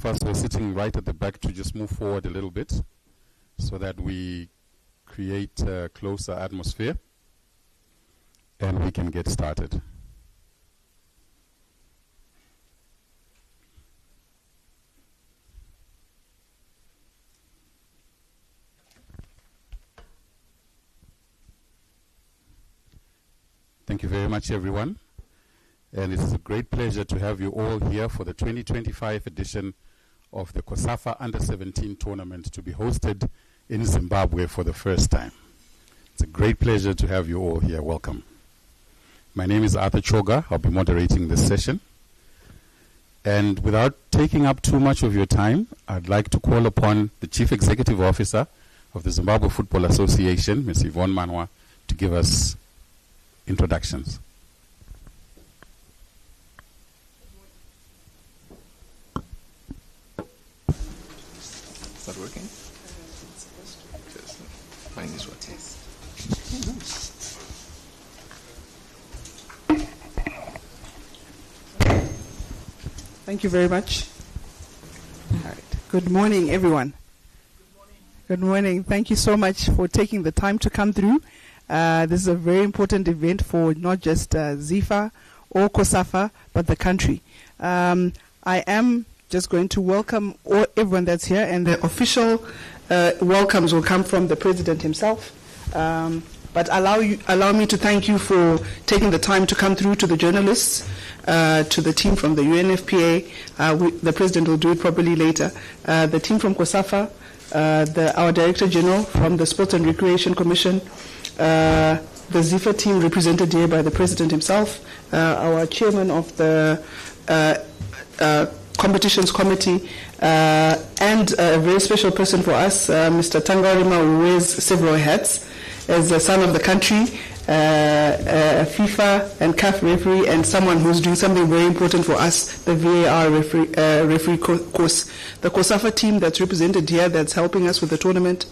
First, we're sitting right at the back to just move forward a little bit so that we create a closer atmosphere and we can get started. Thank you very much, everyone. And it is a great pleasure to have you all here for the 2025 edition of the COSAFA Under-17 tournament to be hosted in Zimbabwe for the first time. It's a great pleasure to have you all here. Welcome. My name is Arthur Choga. I'll be moderating this session. And without taking up too much of your time, I'd like to call upon the Chief Executive Officer of the Zimbabwe Football Association, Ms. Yvonne Manwa, to give us introductions. Is that working? Mine is working. Thank you very much. All right. Good morning, everyone. Good morning. Thank you so much for taking the time to come through. This is a very important event for not just ZIFA or COSAFA, but the country. I am just going to welcome everyone that's here, and the official welcomes will come from the President himself. But allow me to thank you for taking the time to come through, to the journalists, to the team from the UNFPA. The President will do it probably later. The team from COSAFA, our Director General from the Sports and Recreation Commission, the ZIFA team represented here by the President himself, our Chairman of the Competitions Committee, and a very special person for us, Mr. Tangarima, who wears several hats as a son of the country, a FIFA and CAF referee, and someone who's doing something very important for us, the VAR referee course. The COSAFA team that's represented here, that's helping us with the tournament,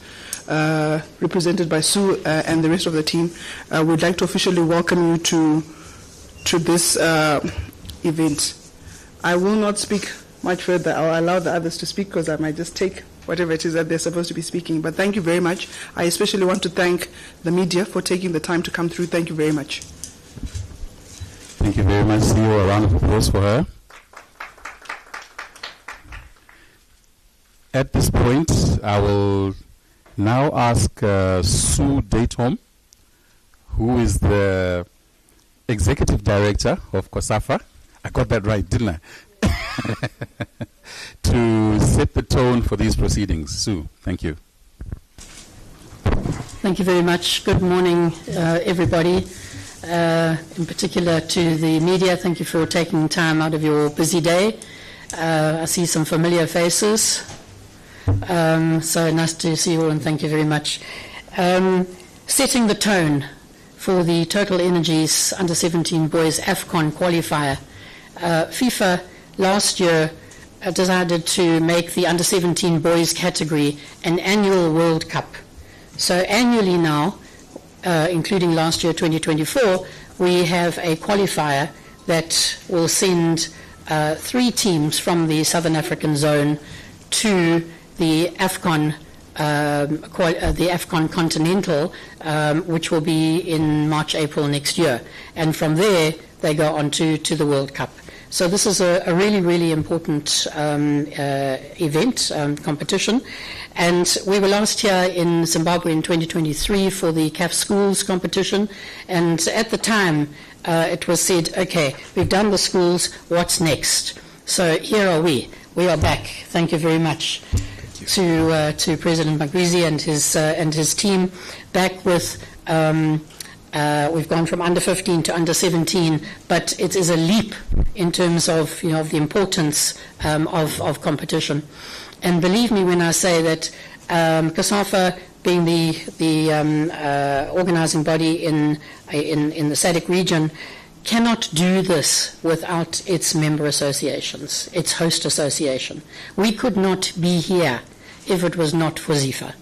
represented by Sue and the rest of the team, would like to officially welcome you to this event. I will not speak much further. I'll allow the others to speak because I might just take whatever it is that they're supposed to be speaking. But thank you very much. I especially want to thank the media for taking the time to come through. Thank you very much. Thank you very much, CEO. A round of applause for her. At this point, I will now ask Sue Daytom, who is the Executive Director of COSAFA. I got that right, didn't I? To set the tone for these proceedings. Sue, thank you. Thank you very much. Good morning, everybody. In particular to the media, thank you for taking time out of your busy day. I see some familiar faces. So nice to see you all, and thank you very much. Setting the tone for the Total Energies Under-17 Boys AFCON qualifier. FIFA last year decided to make the Under-17 Boys category an annual World Cup. So annually now, including last year 2024, we have a qualifier that will send 3 teams from the Southern African zone to the AFCON Continental, which will be in March, April next year. And from there, they go on to the World Cup. So this is a really, really important event, competition. And we were last here in Zimbabwe in 2023 for the CAF Schools competition. And at the time, it was said, okay, we've done the schools, what's next? So here are we. We are back. Thank you very much to President Magwizi and his team, back with we've gone from under 15 to under 17, but it is a leap in terms of the importance of competition. And believe me when I say that COSAFA, being the organizing body in the SADC region, cannot do this without its member associations, its host association. We could not be here if it was not for ZIFA.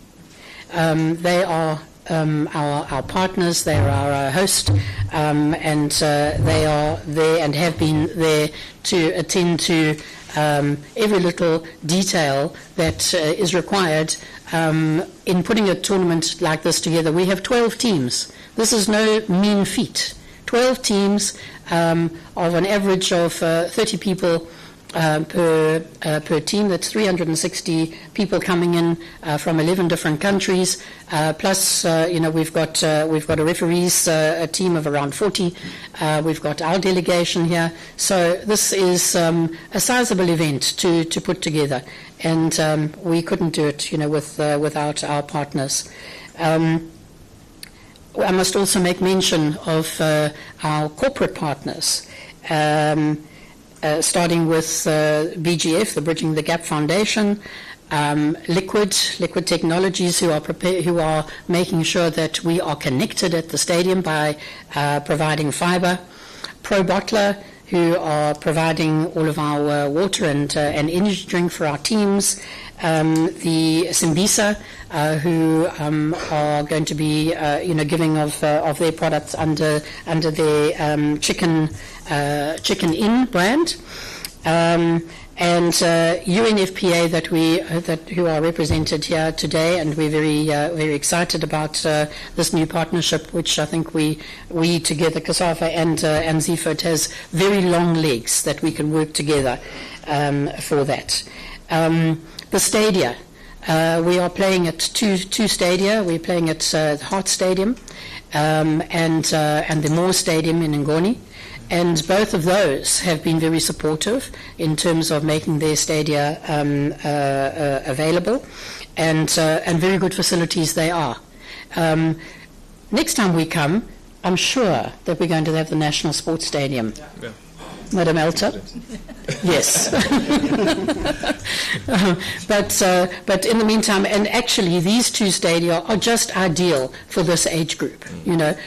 They are our partners, they are our host, and they are there and have been there to attend to every little detail that is required in putting a tournament like this together. We have 12 teams. This is no mean feat. 12 teams of an average of 30 people per team. That's 360 people coming in from 11 different countries. Plus, we've got a referees a team of around 40. We've got our delegation here. So this is a sizable event to put together, and we couldn't do it, without our partners. I must also make mention of our corporate partners. Starting with BGF, the Bridging the Gap Foundation, Liquid Technologies, who are making sure that we are connected at the stadium by providing fiber, Pro Bottler, who are providing all of our water and energy drink for our teams, the Simbisa, who are going to be giving of their products under their Chicken Inn brand, and UNFPA who are represented here today, and we're very excited about this new partnership, which I think we together, COSAFA and ZFOT, has very long legs that we can work together for that. The stadia. We are playing at two stadia. We're playing at the Hart Stadium and the Moore Stadium in Ngoni. And both of those have been very supportive in terms of making their stadia available, and very good facilities they are. Next time we come, I'm sure that we're going to have the National Sports Stadium. Yeah. Madam Elter? Yes. But in the meantime, and actually these two stadia are just ideal for this age group.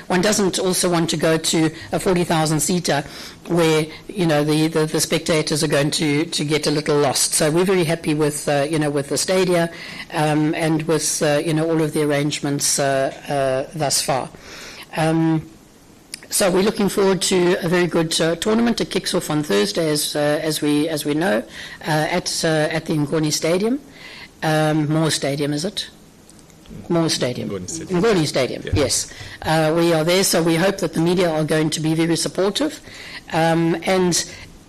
One doesn't also want to go to a 40,000-seater where, the spectators are going to get a little lost. So we're very happy with the stadia and with, all of the arrangements thus far. So we're looking forward to a very good tournament. It kicks off on Thursday, as we know, at the Ngoni Stadium. Moore Stadium, is it? Moore Stadium. Ngoni Stadium, yes. We are there, so we hope that the media are going to be very supportive. And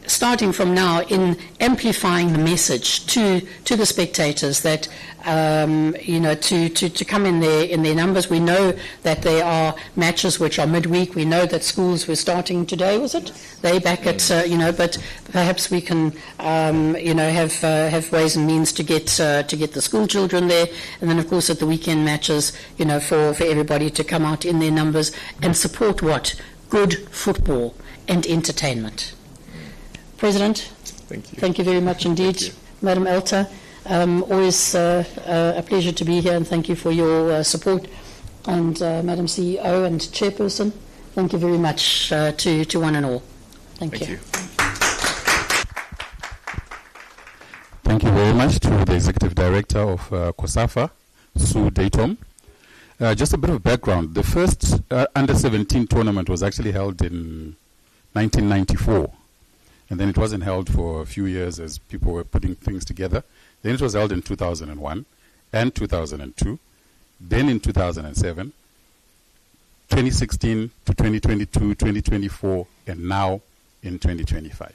starting from now, in amplifying the message to the spectators that to come in their numbers. We know that there are matches which are midweek. We know that schools were starting today. Was it? They back at but perhaps we can have ways and means to get the school children there, and then of course at the weekend matches for everybody to come out in their numbers and support good football and entertainment. President, thank you very much indeed. Madam Elter, always a pleasure to be here, and thank you for your support. And Madam CEO and Chairperson, thank you very much to one and all. Thank you. Thank you very much to the Executive Director of COSAFA, Sue Daytom. Just a bit of background. The first Under-17 tournament was actually held in 1994. And then it wasn't held for a few years as people were putting things together. Then it was held in 2001 and 2002. Then in 2007, 2016 to 2022, 2024, and now in 2025.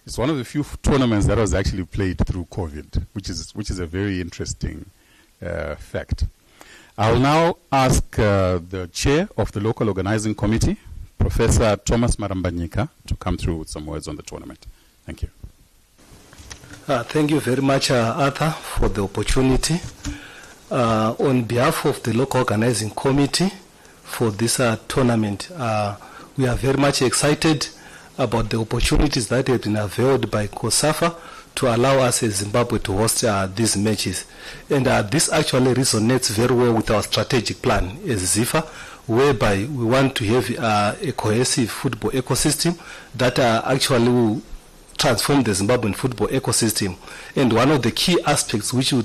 It's one of the few tournaments that was actually played through COVID, which is a very interesting fact. I'll now ask the chair of the local organizing committee, Professor Thomas Marambanyika, to come through with some words on the tournament. Thank you. Thank you very much, Arthur, for the opportunity. On behalf of the local organizing committee for this tournament, we are very much excited about the opportunities that have been availed by COSAFA to allow us as Zimbabwe to host these matches. And this actually resonates very well with our strategic plan as ZIFA, whereby we want to have a cohesive football ecosystem that actually will transform the Zimbabwean football ecosystem. And one of the key aspects which we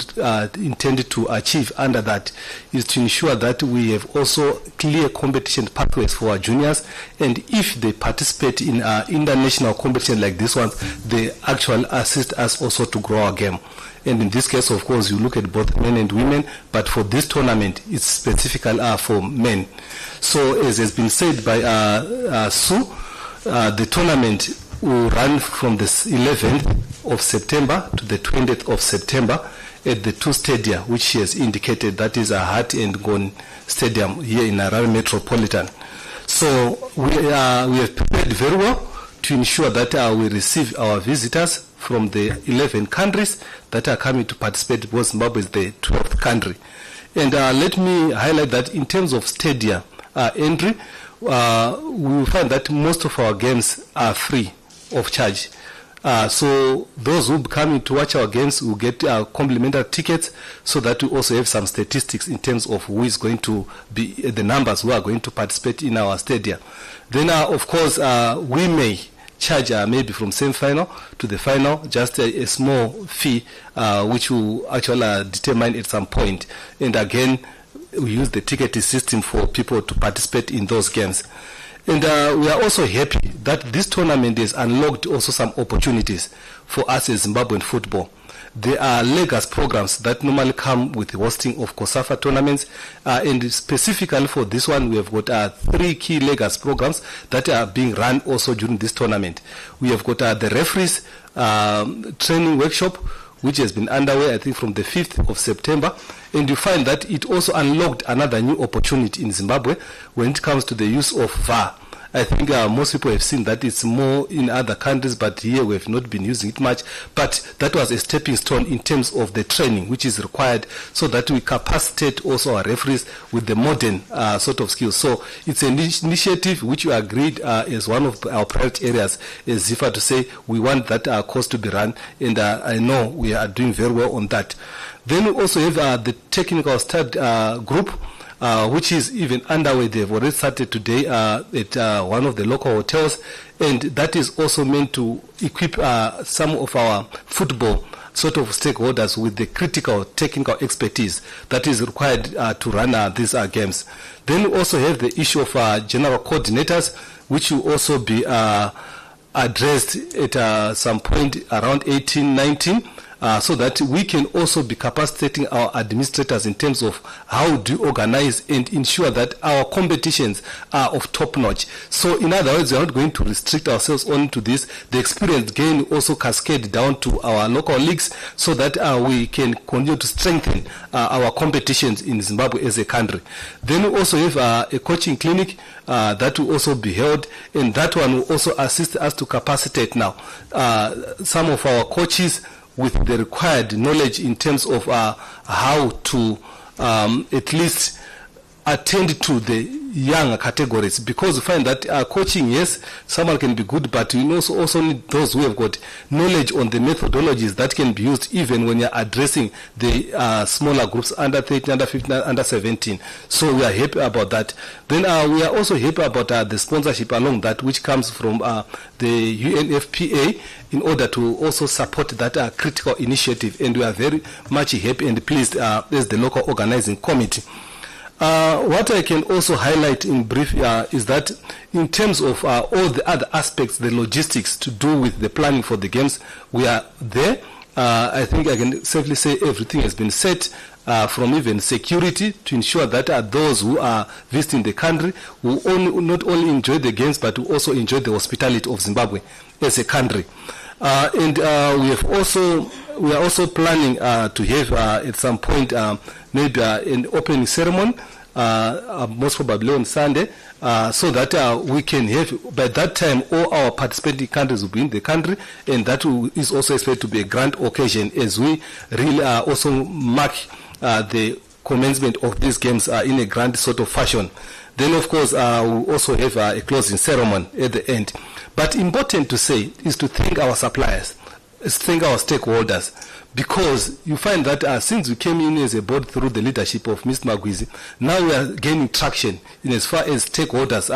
intended to achieve under that is to ensure that we have also clear competition pathways for our juniors, and if they participate in international competition like this one, they actually assist us also to grow our game. And in this case, of course, you look at both men and women, but for this tournament, it's specifically for men. So as has been said by Sue, the tournament will run from the 11th of September to the 20th of September at the two stadia, which she has indicated, that is Hart and Gon Stadium here in Harare Metropolitan. So we have prepared very well to ensure that we receive our visitors from the 11 countries that are coming to participate, because Zimbabwe is the 12th country. And let me highlight that in terms of stadia entry, we will find that most of our games are free of charge. So those who come to watch our games will get complimentary tickets, so that we also have some statistics in terms of who is going to be the numbers who are going to participate in our stadia. Then, of course, we may charge maybe from semi-final to the final, just a small fee, which will actually determine at some point. And again, we use the ticketing system for people to participate in those games. And we are also happy that this tournament has unlocked also some opportunities for us as Zimbabwean football. There are legacy programs that normally come with the hosting of COSAFA tournaments, and specifically for this one, we have got 3 key legacy programs that are being run also during this tournament. We have got the referees training workshop, which has been underway, I think, from the 5th of September. And you find that it also unlocked another new opportunity in Zimbabwe when it comes to the use of VAR. I think most people have seen that it's more in other countries, but here we have not been using it much. But that was a stepping stone in terms of the training which is required, so that we capacitate also our referees with the modern sort of skills. So it's an initiative which we agreed as one of our priority areas as ZIFA, to say we want that course to be run, and I know we are doing very well on that. Then we also have the technical staff group, which is even underway. They've already started today at one of the local hotels, and that is also meant to equip some of our football sort of stakeholders with the critical technical expertise that is required to run these games. Then we also have the issue of general coordinators, which will also be addressed at some point around 18, 19, so that we can also be capacitating our administrators in terms of how to organize and ensure that our competitions are of top notch. So in other words, we are not going to restrict ourselves only to this. The experience gain also cascade down to our local leagues, so that we can continue to strengthen our competitions in Zimbabwe as a country. Then we also have a coaching clinic that will also be held, and that one will also assist us to capacitate now some of our coaches with the required knowledge in terms of how to at least attend to the younger categories, because you find that coaching, yes, someone can be good, but you also need those who have got knowledge on the methodologies that can be used even when you're addressing the smaller groups, under 13, under 15, under 17. So we are happy about that. Then we are also happy about the sponsorship along that, which comes from the UNFPA, in order to also support that critical initiative, and we are very much happy and pleased as the local organizing committee. What I can also highlight in brief is that in terms of all the other aspects, the logistics to do with the planning for the games, we are there. I think I can safely say everything has been set, from even security, to ensure that those who are visiting the country will not only enjoy the games, but will also enjoy the hospitality of Zimbabwe as a country. And we are also planning to have at some point maybe an opening ceremony, most probably on Sunday, so that we can have, by that time, all our participating countries will be in the country, and that is also expected to be a grand occasion as we really also mark the commencement of these games in a grand sort of fashion. Then, of course, we'll also have a closing ceremony at the end. But important to say is to thank our suppliers, thank our stakeholders, because you find that since we came in as a board through the leadership of Mr. Magwizi, now we are gaining traction in as far as stakeholders'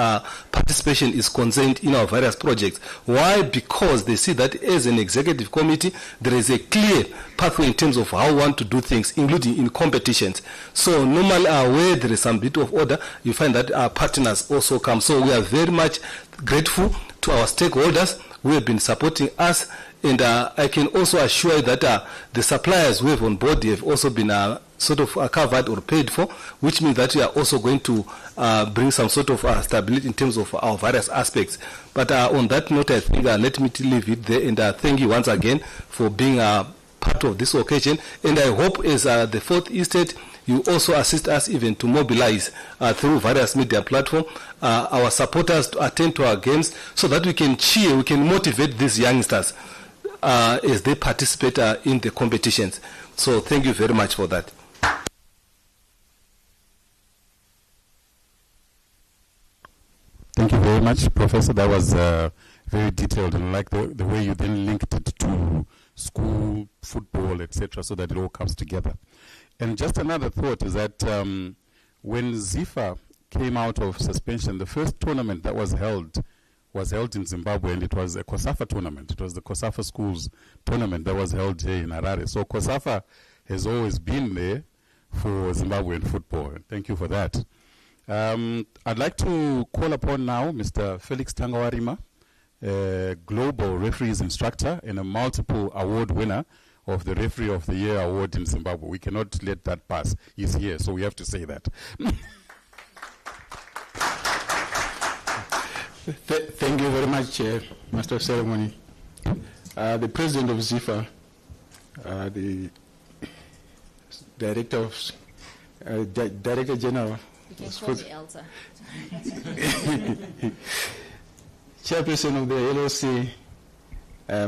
participation is concerned in our various projects. Why? Because they see that as an executive committee, there is a clear pathway in terms of how we want to do things, including in competitions. So normally where there is some bit of order, you find that our partners also come. So we are very much grateful to our stakeholders who have been supporting us. And I can also assure you that the suppliers we have on board have also been sort of covered or paid for, which means that we are also going to bring some sort of stability in terms of our various aspects. But on that note, I think let me leave it there, and thank you once again for being part of this occasion. And I hope as the fourth estate, you also assist us even to mobilize through various media platforms our supporters to attend to our games so that we can cheer, we can motivate these youngsters as they participate in the competitions. So thank you very much for that. Thank you very much, Professor. That was very detailed, and I like the way you then linked it to school, football, etc., so that it all comes together. And just another thought is that when ZIFA came out of suspension, the first tournament that was held in Zimbabwe, and it was a COSAFA tournament. It was the COSAFA schools tournament that was held here in Harare. So COSAFA has always been there for Zimbabwean football. Thank you for that. I'd like to call upon now Mr. Felix Tangawarima, a global referees instructor and a multiple award winner of the Referee of the Year award in Zimbabwe. We cannot let that pass. He's here, so we have to say that. Thank you very much, Master of Ceremony. The President of ZIFA, the Director General, you can call me Elsa. Chairperson of the LOC,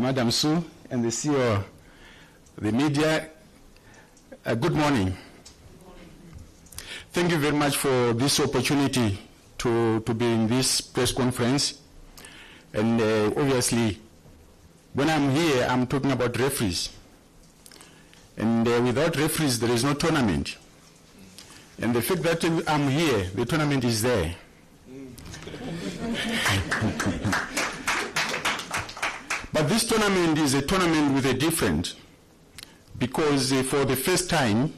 Madam Sue, and the CEO, the media, good morning. Thank you very much for this opportunity to be in this press conference. And obviously, when I'm here, I'm talking about referees. And without referees, there is no tournament. And the fact that I'm here, the tournament is there. But this tournament is a tournament with a different, because for the first time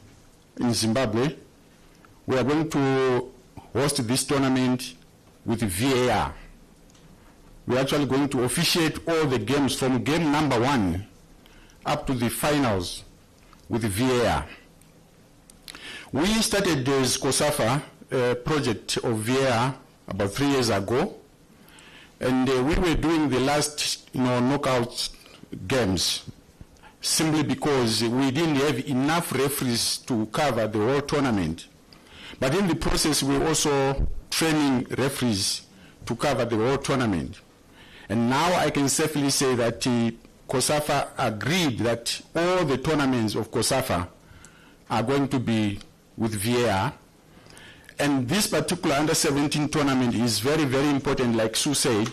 in Zimbabwe, we are going to host this tournament with VAR. We are actually going to officiate all the games from game number 1 up to the finals with VAR. We started this COSAFA project of VAR about 3 years ago, and we were doing the last knockout games simply because we didn't have enough referees to cover the whole tournament. But in the process, we're also training referees to cover the whole tournament. And now I can safely say that COSAFA agreed that all the tournaments of COSAFA are going to be with VAR. And this particular under-17 tournament is very, very important. Like Sue said,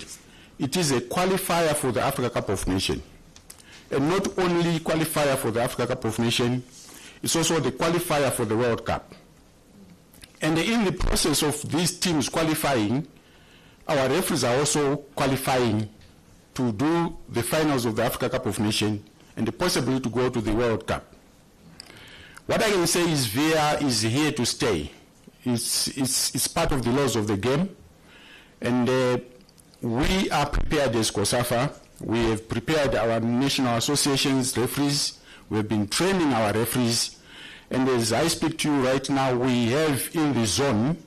it is a qualifier for the Africa Cup of Nations. And not only qualifier for the Africa Cup of Nations, it's also the qualifier for the World Cup. And in the process of these teams qualifying, our referees are also qualifying to do the finals of the Africa Cup of Nations and the possibility to go to the World Cup. What I can say is VAR is here to stay. It's part of the laws of the game. And we are prepared as COSAFA. We have prepared our national associations referees. We have been training our referees. And as I speak to you right now, we have in the zone,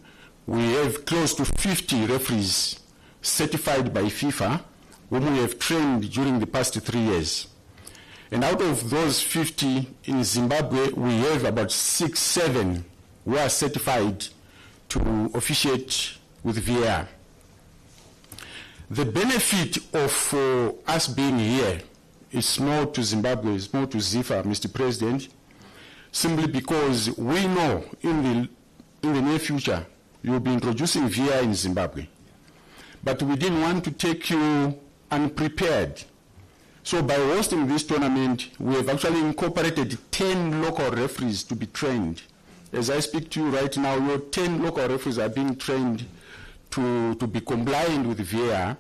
we have close to 50 referees certified by FIFA, whom we have trained during the past 3 years. And out of those 50 in Zimbabwe, we have about 6, 7 who are certified to officiate with VAR. The benefit of us being here is more to Zimbabwe, is more to ZIFA, Mr. President, simply because we know in the near future you'll be introducing VAR in Zimbabwe. But we didn't want to take you unprepared So by hosting this tournament, we have actually incorporated 10 local referees to be trained. As I speak to you right now, your 10 local referees are being trained to be compliant with VAR.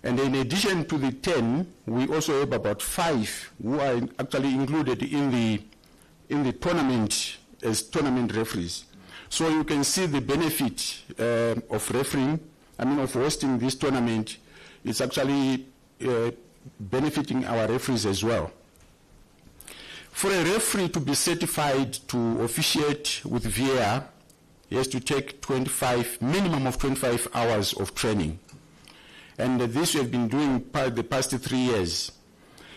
And in addition to the 10, we also have about 5 who are actually included in the tournament as tournament referees. So you can see the benefit of refereeing, of hosting this tournament. It's actually benefiting our referees as well. For a referee to be certified to officiate with VAR, he has to take minimum of 25 hours of training. And this we have been doing the past 3 years.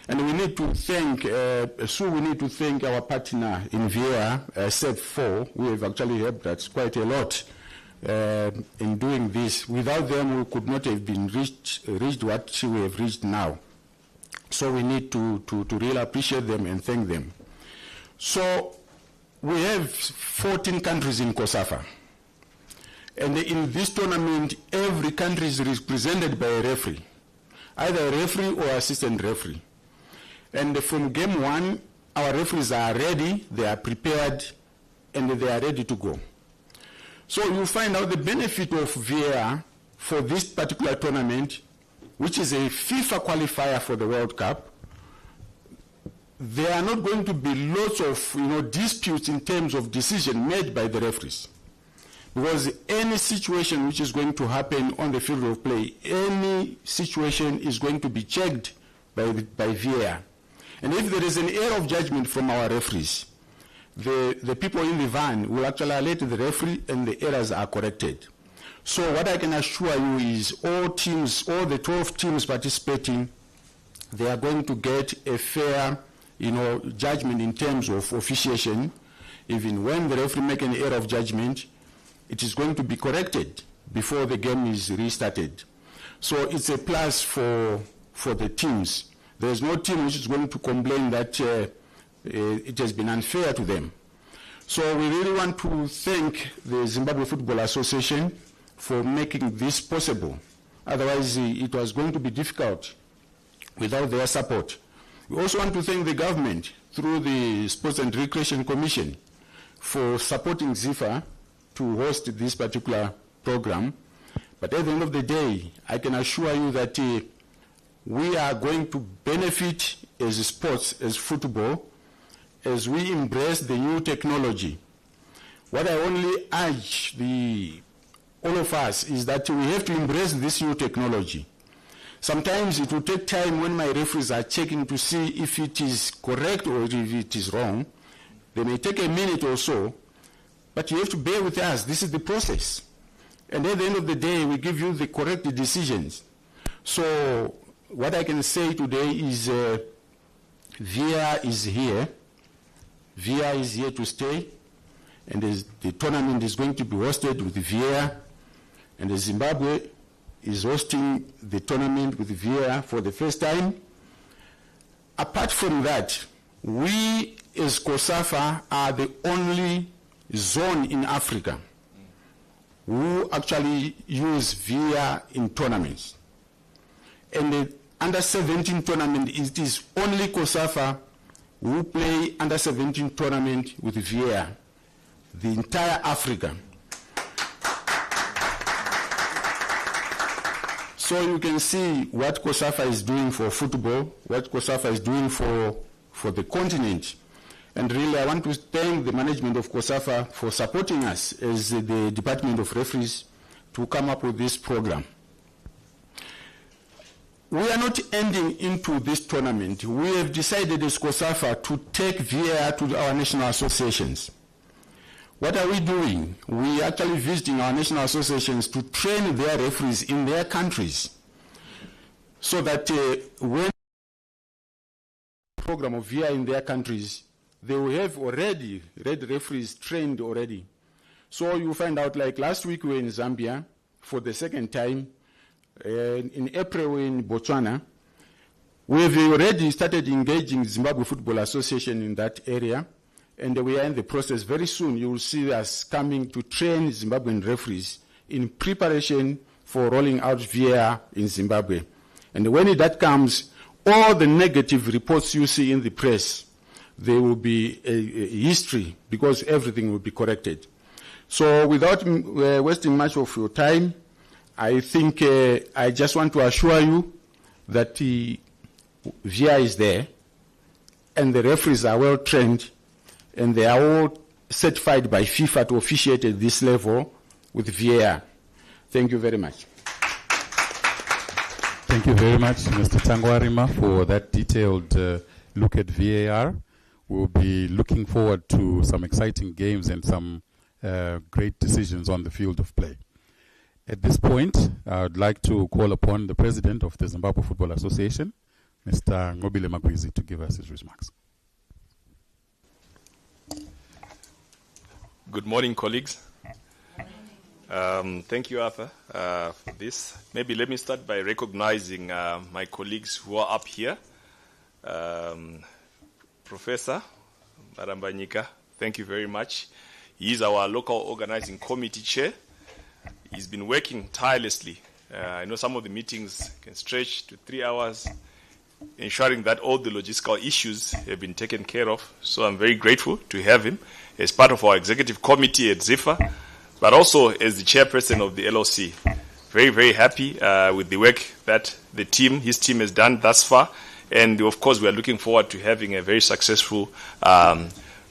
And we need to thank, we need to thank our partner in VAR, SEP4, who have actually helped us quite a lot in doing this. Without them, we could not have been reached what we have reached now. So we need to really appreciate them and thank them. So we have 14 countries in COSAFA. And in this tournament, every country is represented by a referee, either a referee or assistant referee. And from game 1, our referees are ready, they are prepared, and they are ready to go. So you find out the benefit of VAR for this particular tournament, which is a FIFA qualifier for the World Cup. There are not going to be lots of disputes in terms of decision made by the referees. Because any situation which is going to happen on the field of play, any situation is going to be checked by VAR. And if there is an error of judgment from our referees, the people in the van will actually alert the referee and the errors are corrected. So what I can assure you is all the 12 teams participating, they are going to get a fair judgment in terms of officiation. Even when the referee makes an error of judgment, it is going to be corrected before the game is restarted. So it's a plus for the teams. There is no team which is going to complain that it has been unfair to them. So we really want to thank the Zimbabwe Football Association for making this possible. Otherwise, it was going to be difficult without their support. We also want to thank the government through the Sports and Recreation Commission for supporting ZIFA to host this particular program. But at the end of the day, I can assure you that we are going to benefit as sports, as football, as we embrace the new technology. What I only urge all of us is that we have to embrace this new technology. Sometimes it will take time when my referees are checking to see if it is correct or if it is wrong. They may take a minute or so, but you have to bear with us. This is the process. And at the end of the day, we give you the correct decisions. So what I can say today is VAR is here. VAR is here to stay. And the tournament is going to be hosted with VAR. And Zimbabwe is hosting the tournament with VAR for the first time. Apart from that, we as COSAFA are the only zone in Africa who actually use VAR in tournaments. And the under-17 tournament, it is only COSAFA who play under-17 tournament with VAR, the entire Africa. So you can see what COSAFA is doing for football, what COSAFA is doing for the continent. And really, I want to thank the management of COSAFA for supporting us as the Department of Referees to come up with this program. We are not ending into this tournament. We have decided as COSAFA to take VAR to our national associations. What are we doing? We are actually visiting our national associations to train their referees in their countries so that when the program of VAR in their countries, they will have already red referees trained already. So you find out, like last week we were in Zambia for the second time. In April we were in Botswana. We have already started engaging Zimbabwe Football Association in that area. And we are in the process. Very soon you will see us coming to train Zimbabwean referees in preparation for rolling out VAR in Zimbabwe. And when that comes, all the negative reports you see in the press, there will be a history because everything will be corrected. So without wasting much of your time, I think I just want to assure you that the VAR is there and the referees are well trained and they are all certified by FIFA to officiate at this level with VAR. Thank you very much. Thank you very much, Mr. Tangwarima, for that detailed look at VAR. We'll be looking forward to some exciting games and some great decisions on the field of play. At this point, I would like to call upon the President of the Zimbabwe Football Association, Mr. Ngobile Magwizi, to give us his remarks. Good morning, colleagues. Thank you, Arthur, for this. Maybe let me start by recognizing my colleagues who are up here. Professor Marambanyika, thank you very much. He is our local organizing committee chair. He's been working tirelessly. I know some of the meetings can stretch to 3 hours, ensuring that all the logistical issues have been taken care of. So I'm very grateful to have him as part of our executive committee at ZIFA, but also as the chairperson of the LOC. Very, very happy with the work that his team has done thus far. And of course, we are looking forward to having a very successful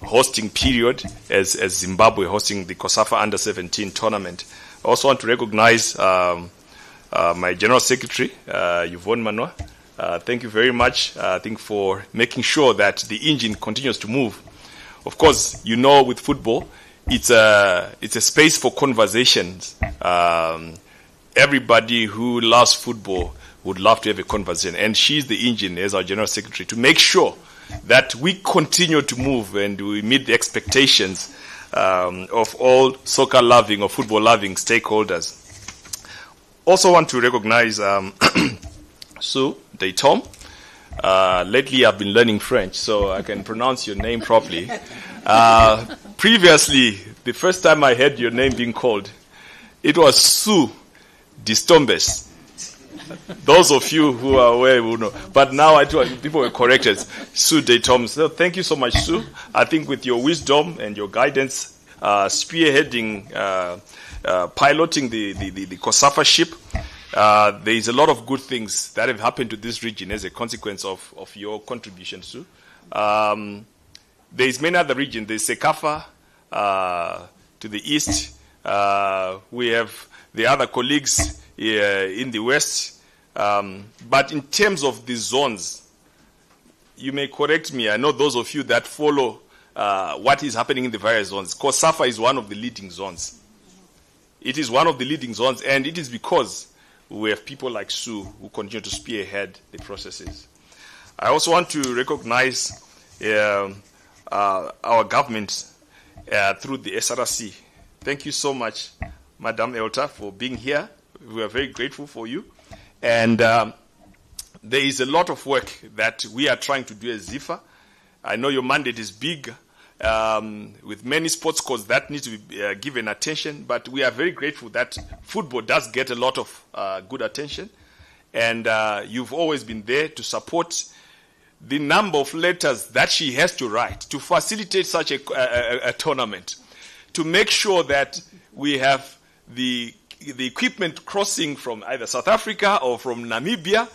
hosting period as Zimbabwe hosting the COSAFA Under-17 tournament. I also want to recognize my General Secretary, Yvonne Manoa. Thank you very much, I think, for making sure that the engine continues to move. Of course, you know, with football, it's a space for conversations. Everybody who loves football would love to have a conversation, and she's the engine as our General Secretary to make sure that we continue to move and we meet the expectations of all soccer-loving or football-loving stakeholders. Also want to recognize Sue Daytom. Lately I've been learning French, so I can pronounce your name properly. Previously, the first time I heard your name being called, it was Sue Distombes. Those of you who are aware will know. But now people were corrected. Sue Daytom. So thank you so much, Sue. I think with your wisdom and your guidance, spearheading, piloting the COSAFA ship, there is a lot of good things that have happened to this region as a consequence of your contribution, Sue. There is many other regions. There's Sekafa to the east. We have the other colleagues in the west. But in terms of the zones, you may correct me. I know those of you that follow what is happening in the various zones. COSAFA is one of the leading zones. It is one of the leading zones, and it is because we have people like Sue who continue to spearhead the processes. I also want to recognize our government through the SRC. Thank you so much, Madam Elta, for being here. We are very grateful for you. And there is a lot of work that we are trying to do as ZIFA. I know your mandate is big, with many sports codes that need to be given attention, but we are very grateful that football does get a lot of good attention. And you've always been there to support the number of letters that she has to write to facilitate such a tournament, to make sure that we have the equipment crossing from either South Africa or from Namibia,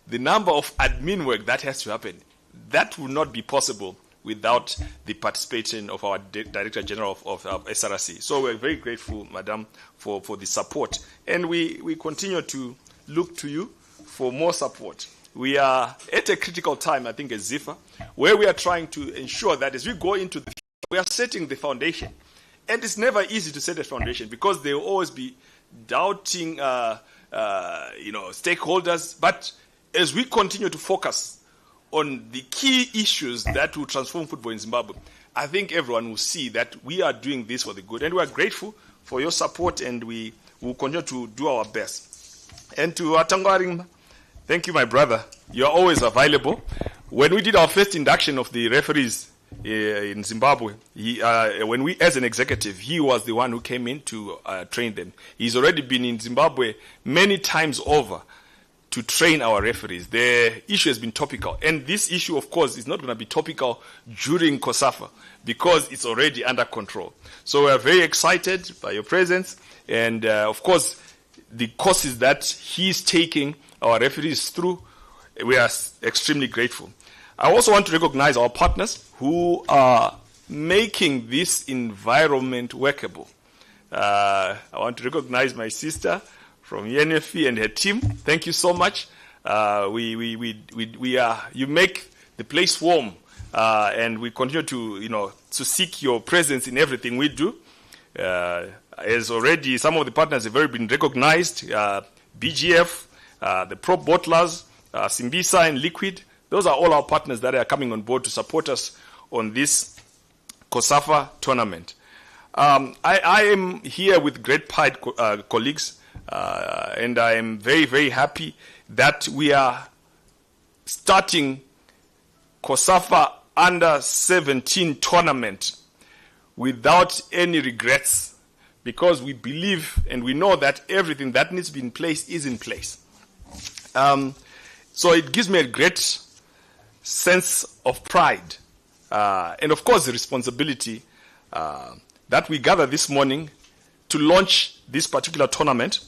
the number of admin work that has to happen. That would not be possible without the participation of our Director General of SRC. So we're very grateful, Madam, for the support. And we continue to look to you for more support. We are at a critical time, I think, as ZIFA, where we are trying to ensure that as we go into the future, we are setting the foundation. And it's never easy to set a foundation because there will always be doubting stakeholders. But as we continue to focus on the key issues that will transform football in Zimbabwe, I think everyone will see that we are doing this for the good. And we are grateful for your support, and we will continue to do our best. And to Atangwaring, thank you, my brother. You are always available. When we did our first induction of the referees in Zimbabwe, when we, as an executive, he was the one who came in to train them. He's already been in Zimbabwe many times over to train our referees. The issue has been topical. And this issue, of course, is not going to be topical during COSAFA because it's already under control. So we are very excited by your presence. And, of course, the courses that he's taking our referees through, we are extremely grateful. I also want to recognize our partners who are making this environment workable. I want to recognize my sister from UNFP and her team. Thank you so much. You make the place warm, and we continue to seek your presence in everything we do. As already some of the partners have already been recognized, BGF, the Prop Bottlers, Simbisa and Liquid. Those are all our partners that are coming on board to support us on this COSAFA tournament. I am here with great pride, colleagues, and I am very, very happy that we are starting COSAFA Under-17 tournament without any regrets, because we believe and we know that everything that needs to be in place is in place. So it gives me a great sense of pride and, of course, the responsibility that we gather this morning to launch this particular tournament.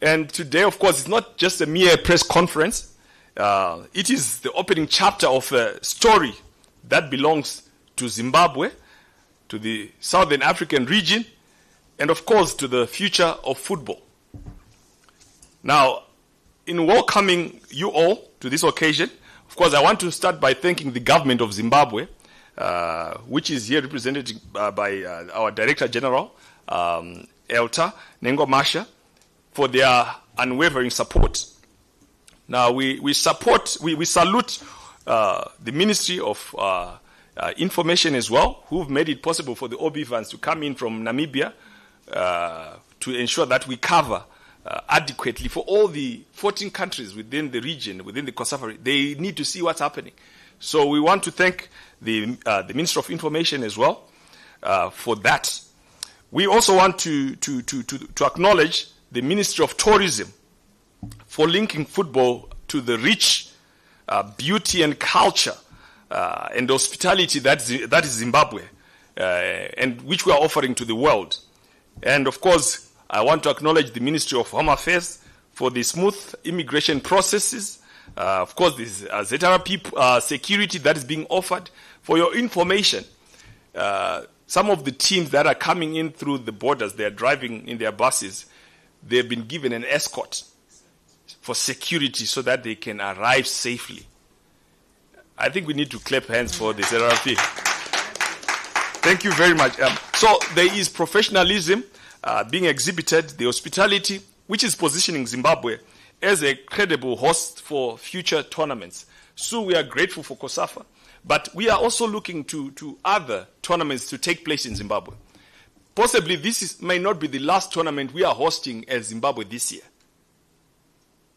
And today, of course, it's not just a mere press conference. It is the opening chapter of a story that belongs to Zimbabwe, to the Southern African region, and, of course, to the future of football. Now, in welcoming you all to this occasion, of course, I want to start by thanking the government of Zimbabwe, which is here represented by our Director General, Elta Nengomasha, for their unwavering support. Now, we salute the Ministry of Information as well, who've made it possible for the OB fans to come in from Namibia to ensure that we cover adequately for all the 14 countries within the region, within the COSAFA. They need to see what's happening. So we want to thank the Minister of Information as well for that. We also want to acknowledge the Ministry of Tourism for linking football to the rich beauty and culture and hospitality that is Zimbabwe, and which we are offering to the world. And of course, I want to acknowledge the Ministry of Home Affairs for the smooth immigration processes. Of course, this ZRP security that is being offered. For your information, some of the teams that are coming in through the borders, they are driving in their buses, they've been given an escort for security so that they can arrive safely. I think we need to clap hands for the ZRP. Thank you very much. So there is professionalism being exhibited, the hospitality, which is positioning Zimbabwe as a credible host for future tournaments. So we are grateful for COSAFA, but we are also looking to other tournaments to take place in Zimbabwe. Possibly this may not be the last tournament we are hosting as Zimbabwe this year.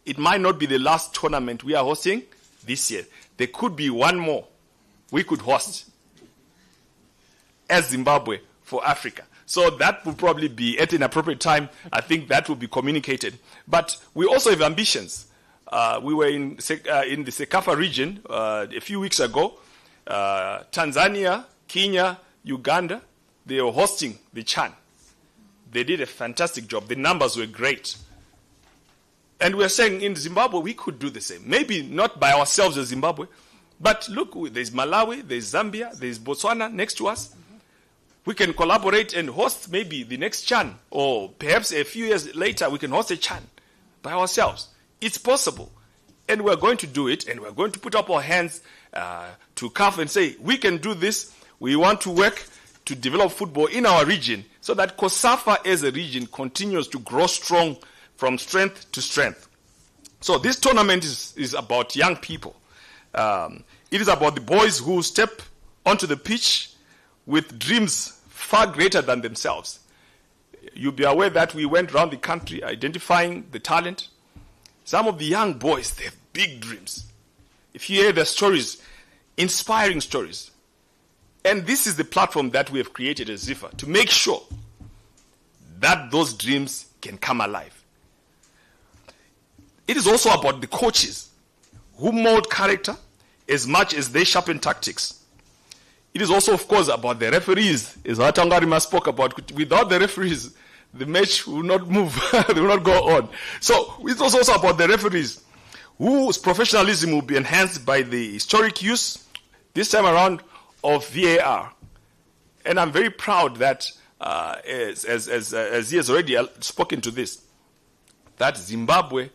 It might not be the last tournament we are hosting this year. There could be one more we could host as Zimbabwe for Africa. So that will probably be at an appropriate time. I think that will be communicated. But we also have ambitions. We were in the COSAFA region a few weeks ago. Tanzania, Kenya, Uganda, they were hosting the CHAN. They did a fantastic job. The numbers were great. And we're saying in Zimbabwe, we could do the same. Maybe not by ourselves as Zimbabwe, but look, there's Malawi, there's Zambia, there's Botswana next to us. We can collaborate and host maybe the next CHAN, or perhaps a few years later we can host a CHAN by ourselves. It's possible. And we're going to do it, and we're going to put up our hands to CAF and say, we can do this. We want to work to develop football in our region so that COSAFA as a region continues to grow strong from strength to strength. So this tournament is about young people. It is about the boys who step onto the pitch with dreams far greater than themselves. You'll be aware that we went around the country identifying the talent. Some of the young boys, they have big dreams. If you hear their stories, inspiring stories. And this is the platform that we have created as ZIFA to make sure that those dreams can come alive. It is also about the coaches who mold character as much as they sharpen tactics. It is also, of course, about the referees, as Watangarima spoke about. Without the referees, the match will not move, they will not go on. So it's also about the referees, whose professionalism will be enhanced by the historic use, this time around, of VAR. And I'm very proud that, as he has already spoken to this, that Zimbabwe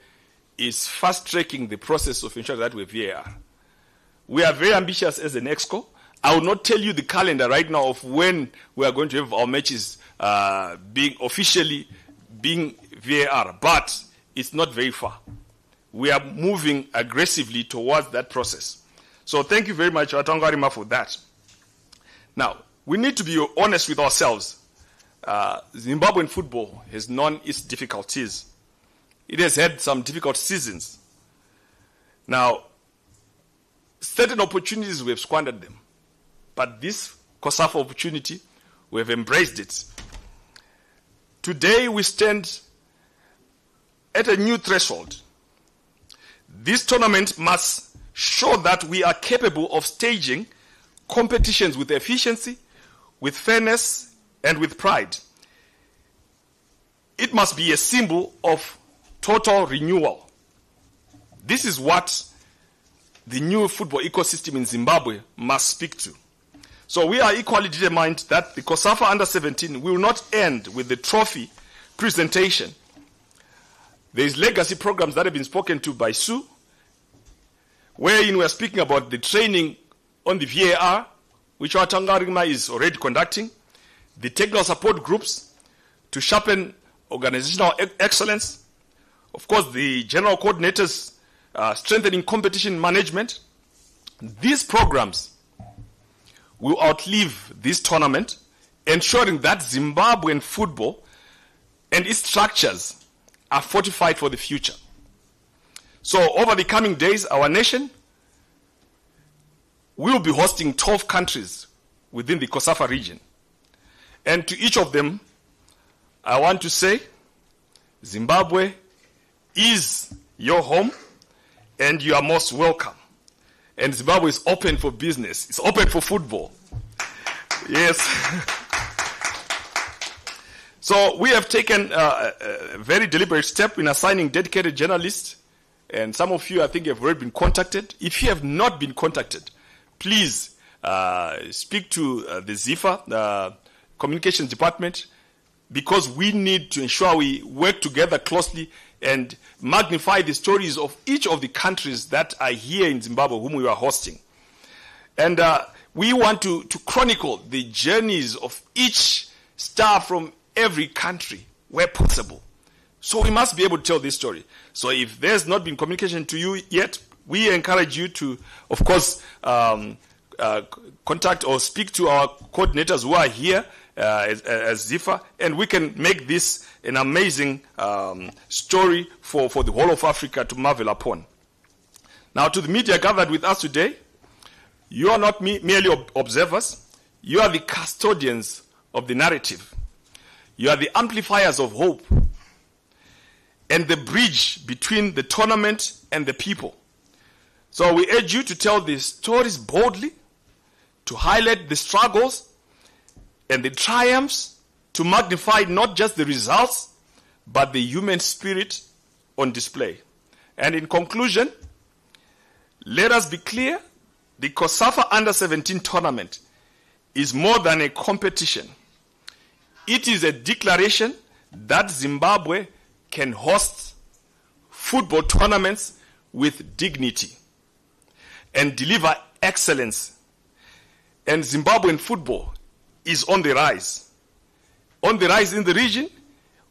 is fast-tracking the process of ensuring that we have VAR. We are very ambitious as an EXCO. I will not tell you the calendar right now of when we are going to have our matches being VAR, but it's not very far. We are moving aggressively towards that process. So thank you very much, Watangarima, for that. Now, we need to be honest with ourselves. Zimbabwean football has known its difficulties. It has had some difficult seasons. Now, certain opportunities, we have squandered them. But this COSAFA opportunity, we have embraced it. Today, we stand at a new threshold. This tournament must show that we are capable of staging competitions with efficiency, with fairness, and with pride. It must be a symbol of total renewal. This is what the new football ecosystem in Zimbabwe must speak to. So we are equally determined that the COSAFA Under-17 will not end with the trophy presentation. There is legacy programs that have been spoken to by Sue, wherein we are speaking about the training on the VAR, which our Tangarima is already conducting, the technical support groups to sharpen organizational excellence, of course the general coordinators strengthening competition management. These programs will outlive this tournament, ensuring that Zimbabwean football and its structures are fortified for the future. So over the coming days, our nation will be hosting 12 countries within the COSAFA region. And to each of them, I want to say, Zimbabwe is your home, and you are most welcome. And Zimbabwe is open for business. It's open for football. Yes. So we have taken a very deliberate step in assigning dedicated journalists. And some of you, I think, have already been contacted. If you have not been contacted, please speak to the ZIFA, Communications Department, because we need to ensure we work together closely and magnify the stories of each of the countries that are here in Zimbabwe, whom we are hosting. And we want to chronicle the journeys of each star from every country where possible. So we must be able to tell this story. So if there's not been communication to you yet, we encourage you to, of course, contact or speak to our coordinators who are here as ZIFA, and we can make this an amazing story for the whole of Africa to marvel upon. Now, to the media gathered with us today, you are not merely observers, you are the custodians of the narrative. You are the amplifiers of hope and the bridge between the tournament and the people. So we urge you to tell the stories boldly, to highlight the struggles and the triumphs, to magnify not just the results, but the human spirit on display. And in conclusion, let us be clear, the COSAFA Under-17 tournament is more than a competition. It is a declaration that Zimbabwe can host football tournaments with dignity and deliver excellence. And Zimbabwean football is on the rise. On the rise in the region,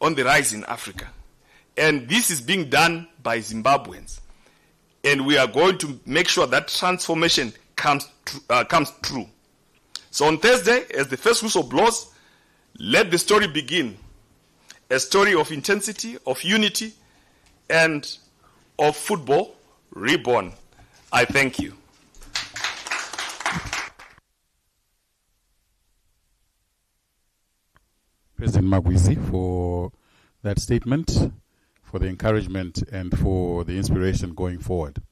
on the rise in Africa. And this is being done by Zimbabweans. And we are going to make sure that transformation comes true. So on Thursday, as the first whistle blows, let the story begin. A story of intensity, of unity, and of football reborn. I thank you. President Magwizi for that statement. for the encouragement and for the inspiration going forward.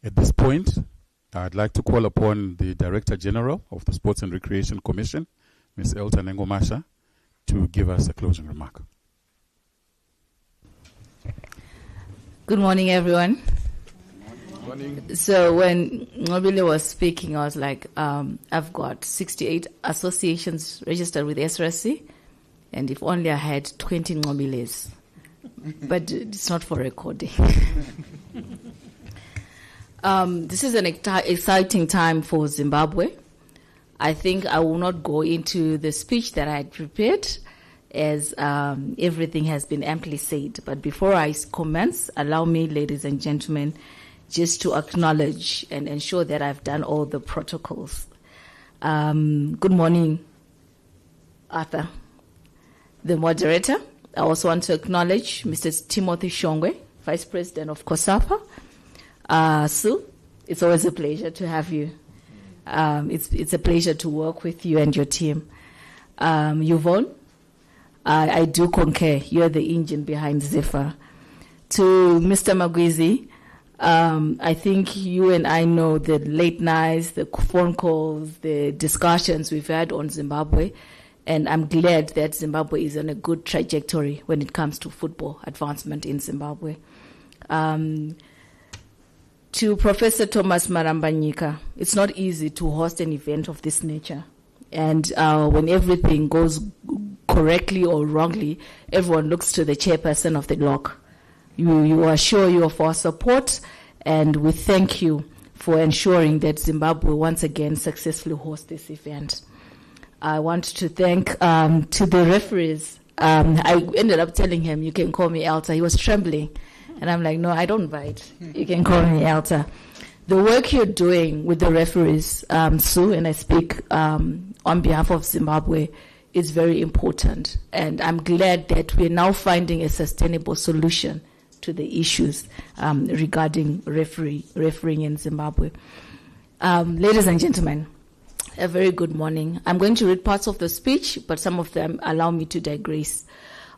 At this point, I'd like to call upon the Director General of the Sports and Recreation Commission, Ms. Elta Nengomasha, to give us a closing remark. Good morning, everyone. Good morning. So when Nobile was speaking, I was like, I've got 68 associations registered with SRC, and if only I had 20 Nobiles. But it's not for recording. This is an exciting time for Zimbabwe. I think I will not go into the speech that I had prepared, as everything has been amply said. But before I commence, allow me, ladies and gentlemen, just to acknowledge and ensure that I've done all the protocols. Good morning, Arthur, the moderator. I also want to acknowledge Mr. Timothy Shongwe, Vice President of COSAFA. Sue, it's always a pleasure to have you. It's a pleasure to work with you and your team. Yvonne, I do concur. You're the engine behind Zephyr. To Mr. Magwizi, I think you and I know the late nights, the phone calls, the discussions we've had on Zimbabwe, and I'm glad that Zimbabwe is on a good trajectory when it comes to football advancement in Zimbabwe. To Professor Thomas Marambanyika, it's not easy to host an event of this nature. And when everything goes correctly or wrongly, everyone looks to the chairperson of the block. You assure you of our support, and we thank you for ensuring that Zimbabwe once again successfully hosts this event. I want to thank to the referees. I ended up telling him, you can call me Elta. He was trembling. And I'm like, no, I don't bite. You can call me Elta. The work you're doing with the referees, Sue, and I speak on behalf of Zimbabwe, is very important. And I'm glad that we're now finding a sustainable solution to the issues regarding refereeing in Zimbabwe. Ladies and gentlemen, a very good morning. I'm going to read parts of the speech, but some of them allow me to digress.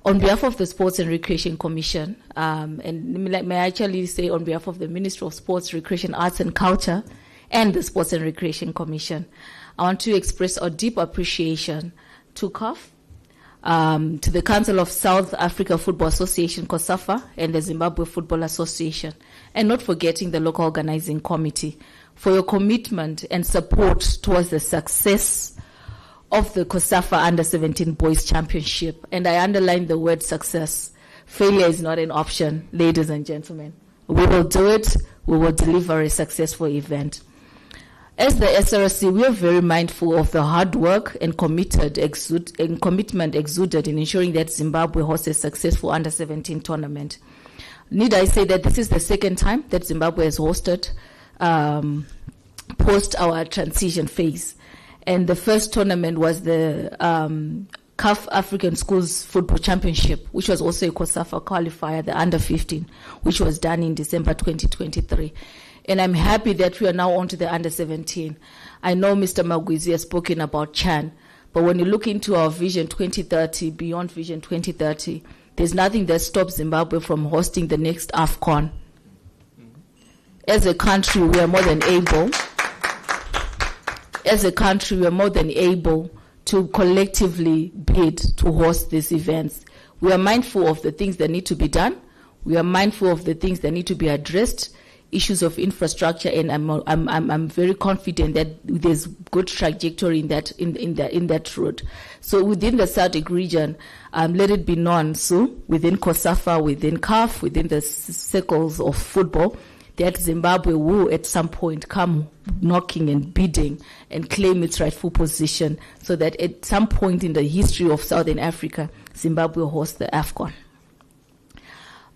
On behalf of the Sports and Recreation Commission, and may I actually say on behalf of the Ministry of Sports, Recreation, Arts and Culture, and the Sports and Recreation Commission, I want to express our deep appreciation to CAF, to the Council of South Africa Football Association, COSAFA, and the Zimbabwe Football Association, and not forgetting the local organizing committee, for your commitment and support towards the success of the COSAFA Under-17 Boys Championship. And I underline the word success. Failure is not an option, ladies and gentlemen. We will do it. We will deliver a successful event. As the SRC, we are very mindful of the hard work and commitment exuded in ensuring that Zimbabwe hosts a successful Under-17 tournament. Need I say that this is the second time that Zimbabwe has hosted post our transition phase. And the first tournament was the CAF African Schools Football Championship, which was also a COSAFA qualifier, the Under-15, which was done in December 2023. And I'm happy that we are now on to the Under-17. I know Mr. Magwizi has spoken about Chan, but when you look into our Vision 2030, beyond Vision 2030, there's nothing that stops Zimbabwe from hosting the next AFCON. As a country, we are more than able. As a country, we are more than able to collectively bid to host these events. We are mindful of the things that need to be done. We are mindful of the things that need to be addressed, issues of infrastructure, and I'm very confident that there's good trajectory in that road. So within the SADC region, let it be known, so within COSAFA, within CAF, within the circles of football, that Zimbabwe will at some point come knocking and bidding and claim its rightful position, so that at some point in the history of Southern Africa, Zimbabwe hosts the AFCON.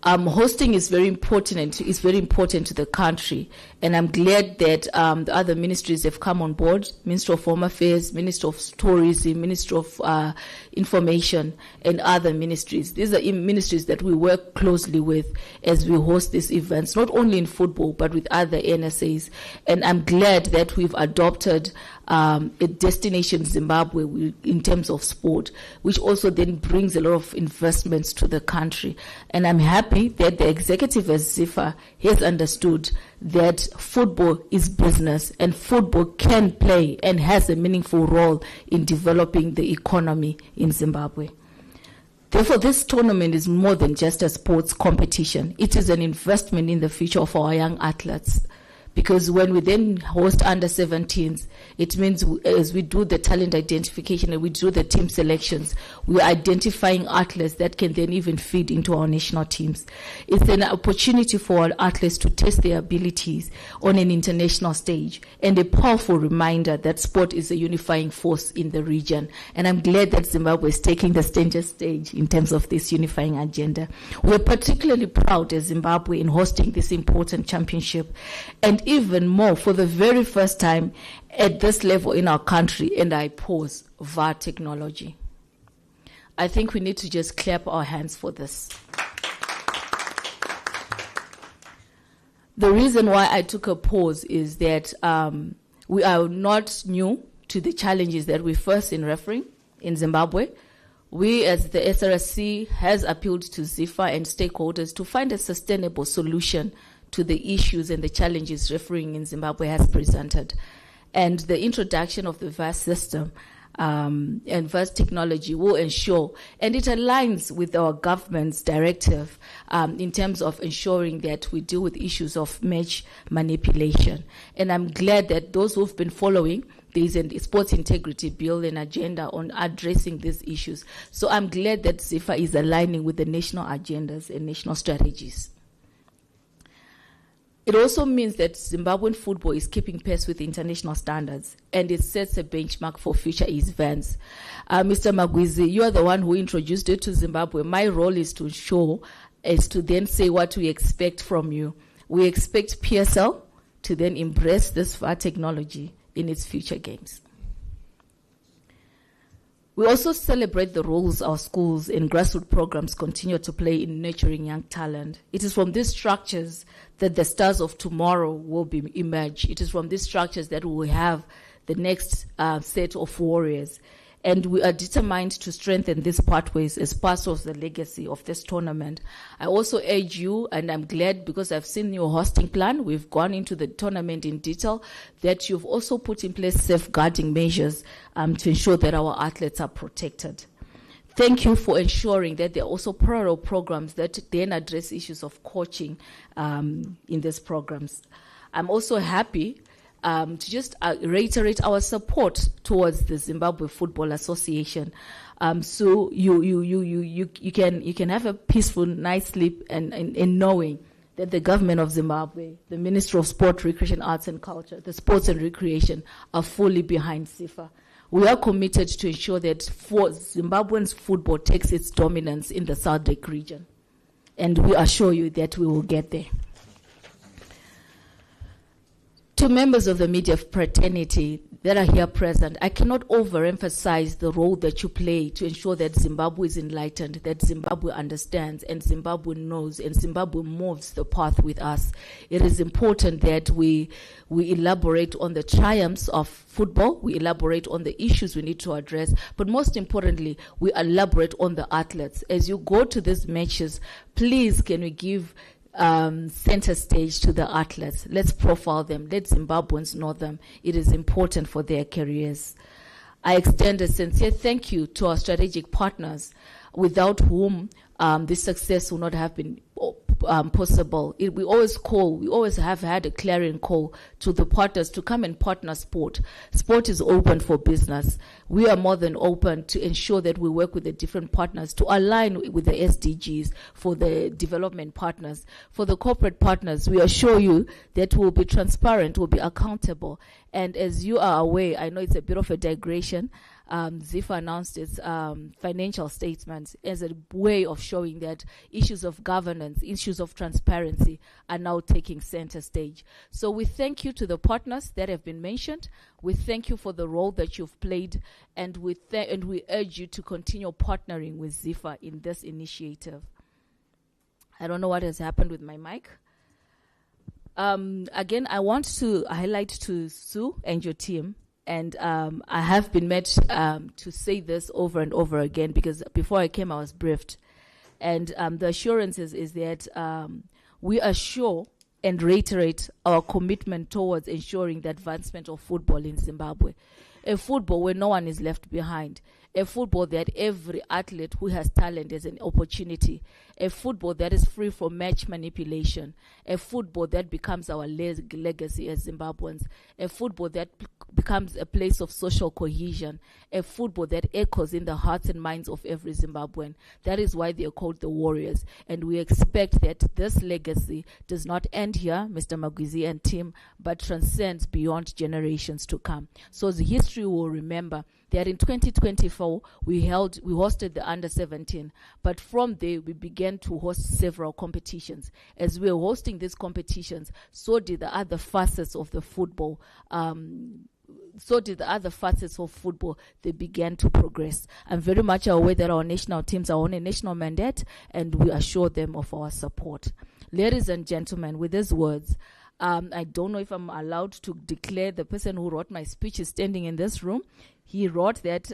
Hosting is very important, and it's very important to the country. And I'm glad that the other ministries have come on board: Ministry of Home Affairs, Ministry of Tourism, Ministry of Information, and other ministries. These are ministries that we work closely with as we host these events, not only in football, but with other NSAs. And I'm glad that we've adopted a destination Zimbabwe in terms of sport, which also then brings a lot of investments to the country. And I'm happy happy that the executive at COSAFA has understood that football is business and football can play and has a meaningful role in developing the economy in Zimbabwe. Therefore, this tournament is more than just a sports competition. It is an investment in the future of our young athletes. Because when we then host under-17s, it means as we do the talent identification and we do the team selections, we are identifying athletes that can then even feed into our national teams. It's an opportunity for our athletes to test their abilities on an international stage, and a powerful reminder that sport is a unifying force in the region. And I'm glad that Zimbabwe is taking the center stage in terms of this unifying agenda. We're particularly proud as Zimbabwe in hosting this important championship, and even more for the very first time at this level in our country, and I pause, VAR technology. I think we need to just clap our hands for this. The reason why I took a pause is that we are not new to the challenges that we face in refereeing in Zimbabwe. We, as the SRSC, has appealed to COSAFA and stakeholders to find a sustainable solution to the issues and the challenges refereeing in Zimbabwe has presented. And the introduction of the VAR system and VAR technology will ensure, and it aligns with our government's directive in terms of ensuring that we deal with issues of match manipulation. And I'm glad that those who've been following, there is a sports integrity bill and agenda on addressing these issues. So I'm glad that COSAFA is aligning with the national agendas and national strategies. It also means that Zimbabwean football is keeping pace with international standards, and it sets a benchmark for future events. Mr. Magwizi, you are the one who introduced it to Zimbabwe. My role is to then say what we expect from you. We expect PSL to then embrace this VAR technology in its future games. We also celebrate the roles our schools and grassroots programs continue to play in nurturing young talent. It is from these structures that the stars of tomorrow will emerge. It is from these structures that we will have the next set of warriors. And we are determined to strengthen these pathways as part of the legacy of this tournament. I also urge you, and I'm glad because I've seen your hosting plan, we've gone into the tournament in detail, that you've also put in place safeguarding measures to ensure that our athletes are protected. Thank you for ensuring that there are also parallel programs that then address issues of coaching in these programs. I'm also happy to just reiterate our support towards the Zimbabwe Football Association, so you can have a peaceful night sleep and knowing that the government of Zimbabwe, the Ministry of Sport, Recreation, Arts and Culture, the Sports and Recreation are fully behind COSAFA. We are committed to ensure that for Zimbabweans football takes its dominance in the SADC region, and we assure you that we will get there. To members of the media fraternity that are here present, I cannot overemphasize the role that you play to ensure that Zimbabwe is enlightened, that Zimbabwe understands, and Zimbabwe knows, and Zimbabwe moves the path with us. It is important that we elaborate on the triumphs of football, we elaborate on the issues we need to address, but most importantly, we elaborate on the athletes. As you go to these matches, please can we give center stage to the athletes. Let's profile them. Let Zimbabweans know them. It is important for their careers. I extend a sincere thank you to our strategic partners, without whom this success would not have been possible. We always have had a clarion call to the partners to come and partner sport. Sport is open for business. We are more than open to ensure that we work with the different partners to align with the SDGs for the development partners. For the corporate partners, we assure you that we'll be transparent, we'll be accountable. And as you are aware, I know it's a bit of a digression, COSAFA announced its financial statements as a way of showing that issues of governance, issues of transparency are now taking center stage. So we thank you to the partners that have been mentioned. We thank you for the role that you've played, and we urge you to continue partnering with COSAFA in this initiative. I don't know what has happened with my mic. Again, I want to highlight to Sue and your team, and I have been met to say this over and over again, because before I came I was briefed, And the assurances is that we assure and reiterate our commitment towards ensuring the advancement of football in Zimbabwe. A football where no one is left behind. A football that every athlete who has talent has an opportunity. A football that is free from match manipulation. A football that becomes our legacy as Zimbabweans. A football that becomes a place of social cohesion. A football that echoes in the hearts and minds of every Zimbabwean. That is why they are called the Warriors. And we expect that this legacy does not end here, Mr. Magwizi and team, but transcends beyond generations to come. So the history will remember that in 2024, we hosted the under-17, but from there, we began to host several competitions. As we were hosting these competitions, so did the other facets of the football. They began to progress. I'm very much aware that our national teams are on a national mandate, and we assure them of our support. Ladies and gentlemen, with these words, I don't know if I'm allowed to declare the person who wrote my speech is standing in this room. He wrote that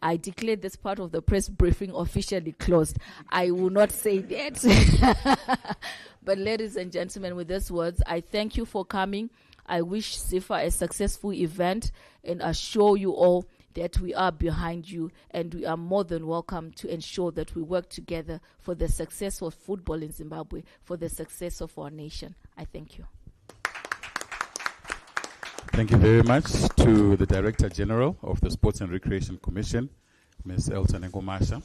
I declared this part of the press briefing officially closed. I will not say that. But ladies and gentlemen, with these words, I thank you for coming. I wish CIFA a successful event and assure you all that we are behind you and we are more than welcome to ensure that we work together for the success of football in Zimbabwe, for the success of our nation. I thank you. Thank you very much to the Director General of the Sports and Recreation Commission, Ms. Elton Ngomasha.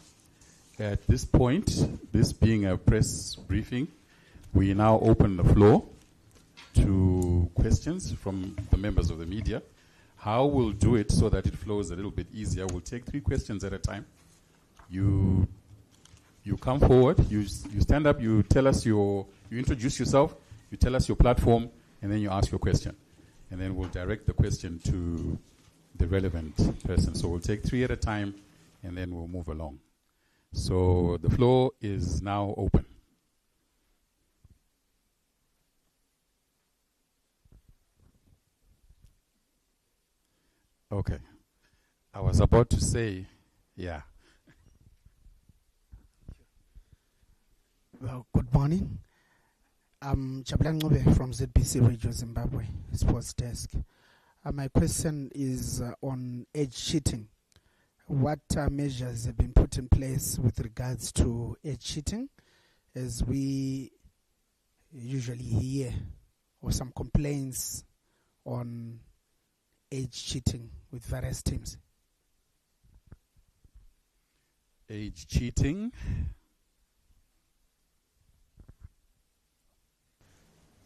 At this point, this being a press briefing, we now open the floor to questions from the members of the media. How we'll do it so that it flows a little bit easier, we'll take 3 questions at a time. You come forward, you stand up, you tell us you introduce yourself, you tell us your platform, and then you ask your question. And then we'll direct the question to the relevant person. So we'll take 3 at a time, and then we'll move along. So the floor is now open. Okay. I was about to say, yeah. Well, good morning. I'm Jumbe from ZBC Radio Zimbabwe Sports Desk. My question is on age cheating. What measures have been put in place with regards to age cheating, as we usually hear or some complaints on age cheating with various teams? Age cheating.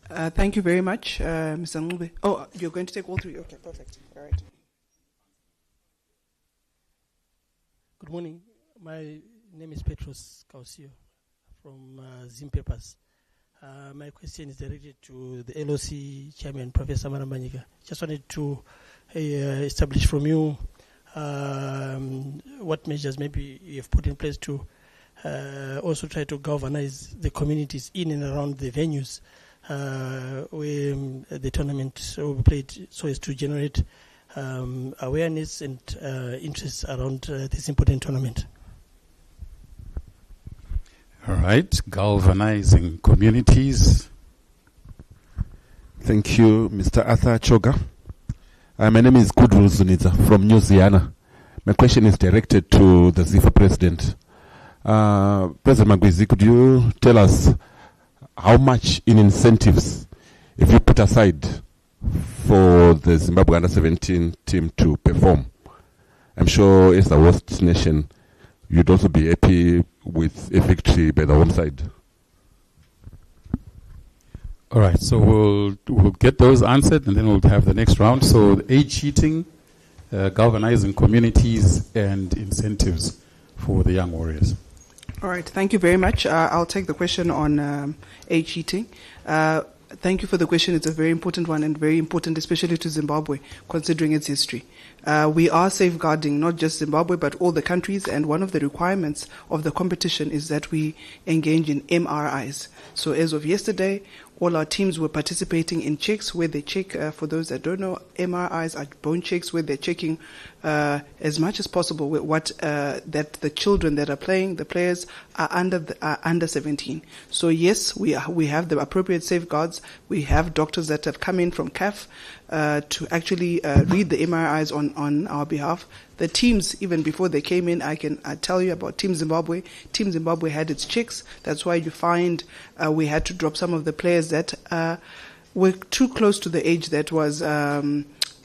Thank you very much, Mr. Ngube. Oh, you're going to take all 3? Okay, perfect. All right. Good morning. My name is Petros Kausio from Zim Papers. My question is directed to the LOC Chairman, Professor Marambanyika. Just wanted to establish from you what measures maybe you have put in place to also try to galvanize the communities in and around the venues where the tournament will be played, so as to generate awareness and interest around this important tournament. All right, galvanizing communities. Thank you, Mr. Arthur Choga. My name is Kudru Zuniza from New Zealand. My question is directed to the ZIFA president. President Magwizi, could you tell us how much in incentives if you put aside for the Zimbabwe Under-17 team to perform? I'm sure as the host nation, you'd also be happy with a victory by the home side. All right, so we'll get those answered, and then we'll have the next round. So age cheating, galvanizing communities, and incentives for the young warriors. All right, thank you very much. I'll take the question on age cheating. Thank you for the question. It's a very important one, and very important especially to Zimbabwe, considering its history. We are safeguarding not just Zimbabwe, but all the countries, and one of the requirements of the competition is that we engage in MRIs. So as of yesterday, all our teams were participating in checks where they check, for those that don't know, MRIs are bone checks where they're checking as much as possible what that the children that are playing, the players, are under 17. So yes, we have the appropriate safeguards. We have doctors that have come in from CAF to actually read the MRIs on our behalf. The teams, even before they came in, I tell you about Team Zimbabwe. Team Zimbabwe had its checks. That's why you find we had to drop some of the players that were too close to the age that was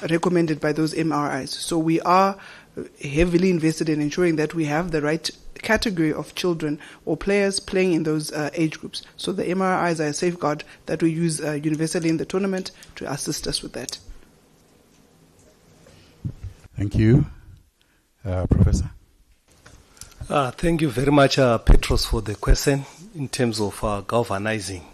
recommended by those MRIs. So we are heavily invested in ensuring that we have the right category of children or players playing in those age groups. So the MRIs are a safeguard that we use universally in the tournament to assist us with that. Thank you. Professor? Thank you very much, Petros, for the question in terms of galvanizing.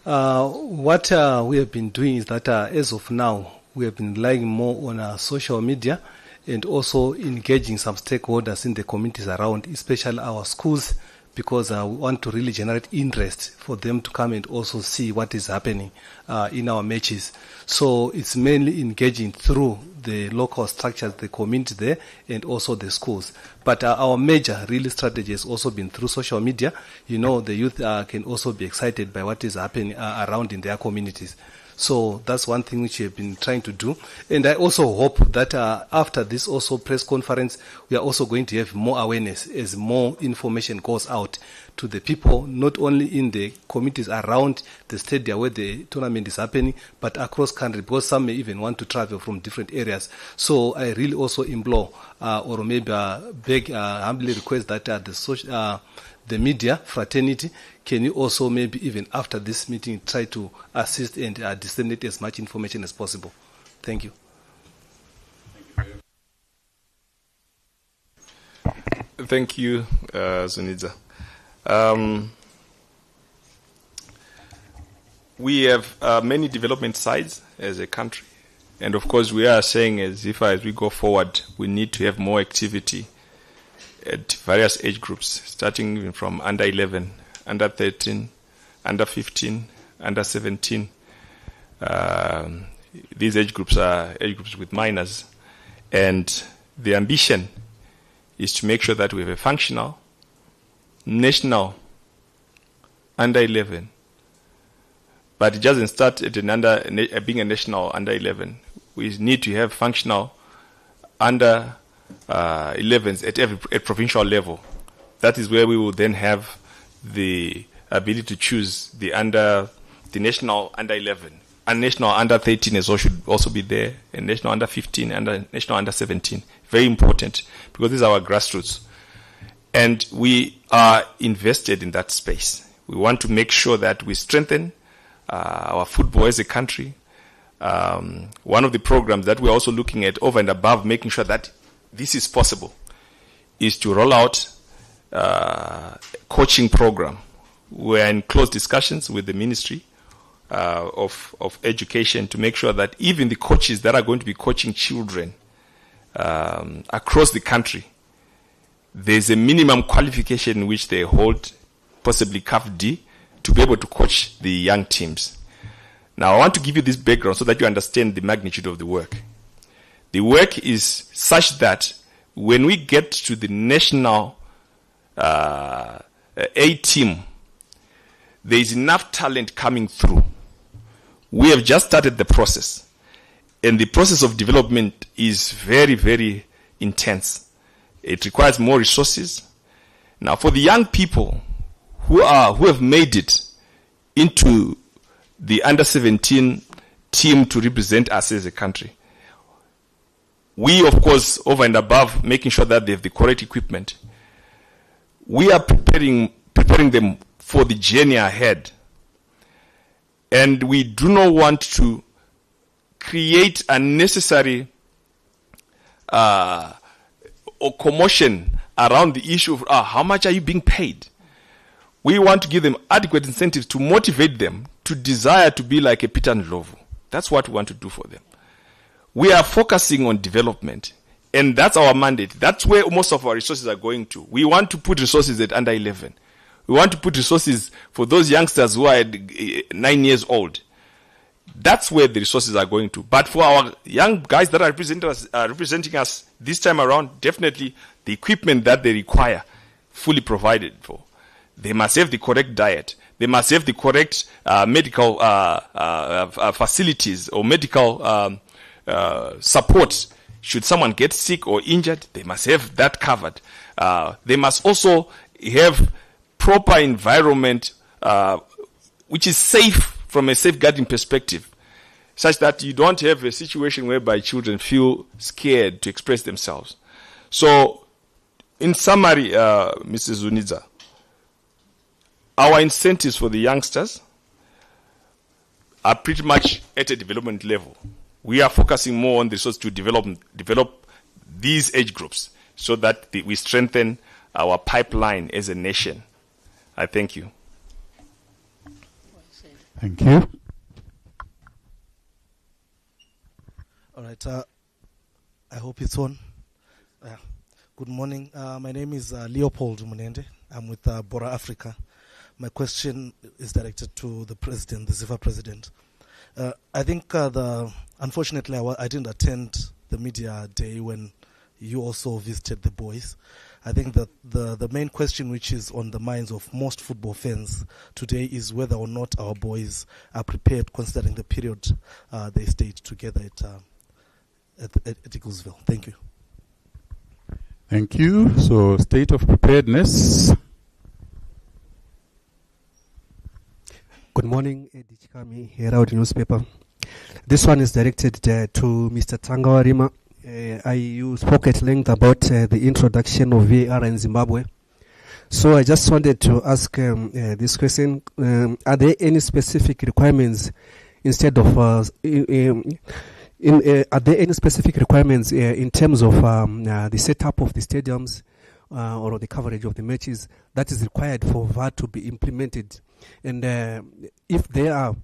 What we have been doing is that as of now, we have been relying more on social media and also engaging some stakeholders in the communities around, especially our schools, because we want to really generate interest for them to come and also see what is happening in our matches. So it's mainly engaging through the local structures, the community there, and also the schools. But our major really strategy has also been through social media. You know, the youth can also be excited by what is happening around in their communities. So that's one thing which we have been trying to do. And I also hope that after this also press conference, we are also going to have more awareness as more information goes out to the people, not only in the communities around the stadium where the tournament is happening, but across country, because some may even want to travel from different areas. So I really also implore, or maybe beg, humbly request that the media fraternity, can you also maybe even after this meeting try to assist and disseminate as much information as possible? Thank you. Thank you, Zunidza. We have many development sides as a country. And of course, we are saying as we go forward, we need to have more activity at various age groups, starting even from under 11, under 13, under 15, under 17. These age groups are age groups with minors. And the ambition is to make sure that we have a functional, national, under 11. But it doesn't start at being a national under 11. We need to have functional under 11s at provincial level. That is where we will then have the ability to choose the national under 11. And national under 13 should also be there, and national under 15, and national under 17. Very important, because these are our grassroots. And we are invested in that space. We want to make sure that we strengthen our football as a country. One of the programs that we're also looking at over and above making sure that this is possible is to roll out coaching program. We're in close discussions with the Ministry of Education to make sure that even the coaches that are going to be coaching children across the country, there's a minimum qualification which they hold, possibly CAF D, to be able to coach the young teams. Now, I want to give you this background so that you understand the magnitude of the work. The work is such that when we get to the national A team, there is enough talent coming through. We have just started the process, and the process of development is very, very intense. It requires more resources. Now, for the young people who have made it into the under 17 team to represent us as a country, we, of course, over and above making sure that they have the correct equipment, we are preparing them for the journey ahead. And we do not want to create unnecessary or commotion around the issue of how much are you being paid. We want to give them adequate incentives to motivate them to desire to be like a Peter Ndlovu. That's what we want to do for them. We are focusing on development, and that's our mandate. That's where most of our resources are going to. We want to put resources at under 11. We want to put resources for those youngsters who are 9 years old. That's where the resources are going to. But for our young guys that are representing us this time around, definitely the equipment that they require, fully provided for. They must have the correct diet. They must have the correct medical facilities or medical support. Should someone get sick or injured, they must have that covered. They must also have proper environment which is safe from a safeguarding perspective, such that you don't have a situation whereby children feel scared to express themselves. So, in summary, Mrs. Zuniza, our incentives for the youngsters are pretty much at a development level. We are focusing more on the resources to develop these age groups so that we strengthen our pipeline as a nation. I thank you. Thank you. All right. I hope it's on. Good morning. My name is Leopold Munende. I'm with Bora Africa. My question is directed to the president, the ZIFA president. I think, unfortunately, I didn't attend the media day when you also visited the boys. I think that the main question which is on the minds of most football fans today is whether or not our boys are prepared, considering the period they stayed together at Eaglesville. Thank you. Thank you. So, state of preparedness. Good morning, Eddie Chikami, Herald newspaper. This one is directed to Mr. Tangawarima. You spoke at length about the introduction of VAR in Zimbabwe. So I just wanted to ask this question. Are there any specific requirements instead of are there any specific requirements in terms of the setup of the stadiums or the coverage of the matches that is required for VAR to be implemented? And if there are,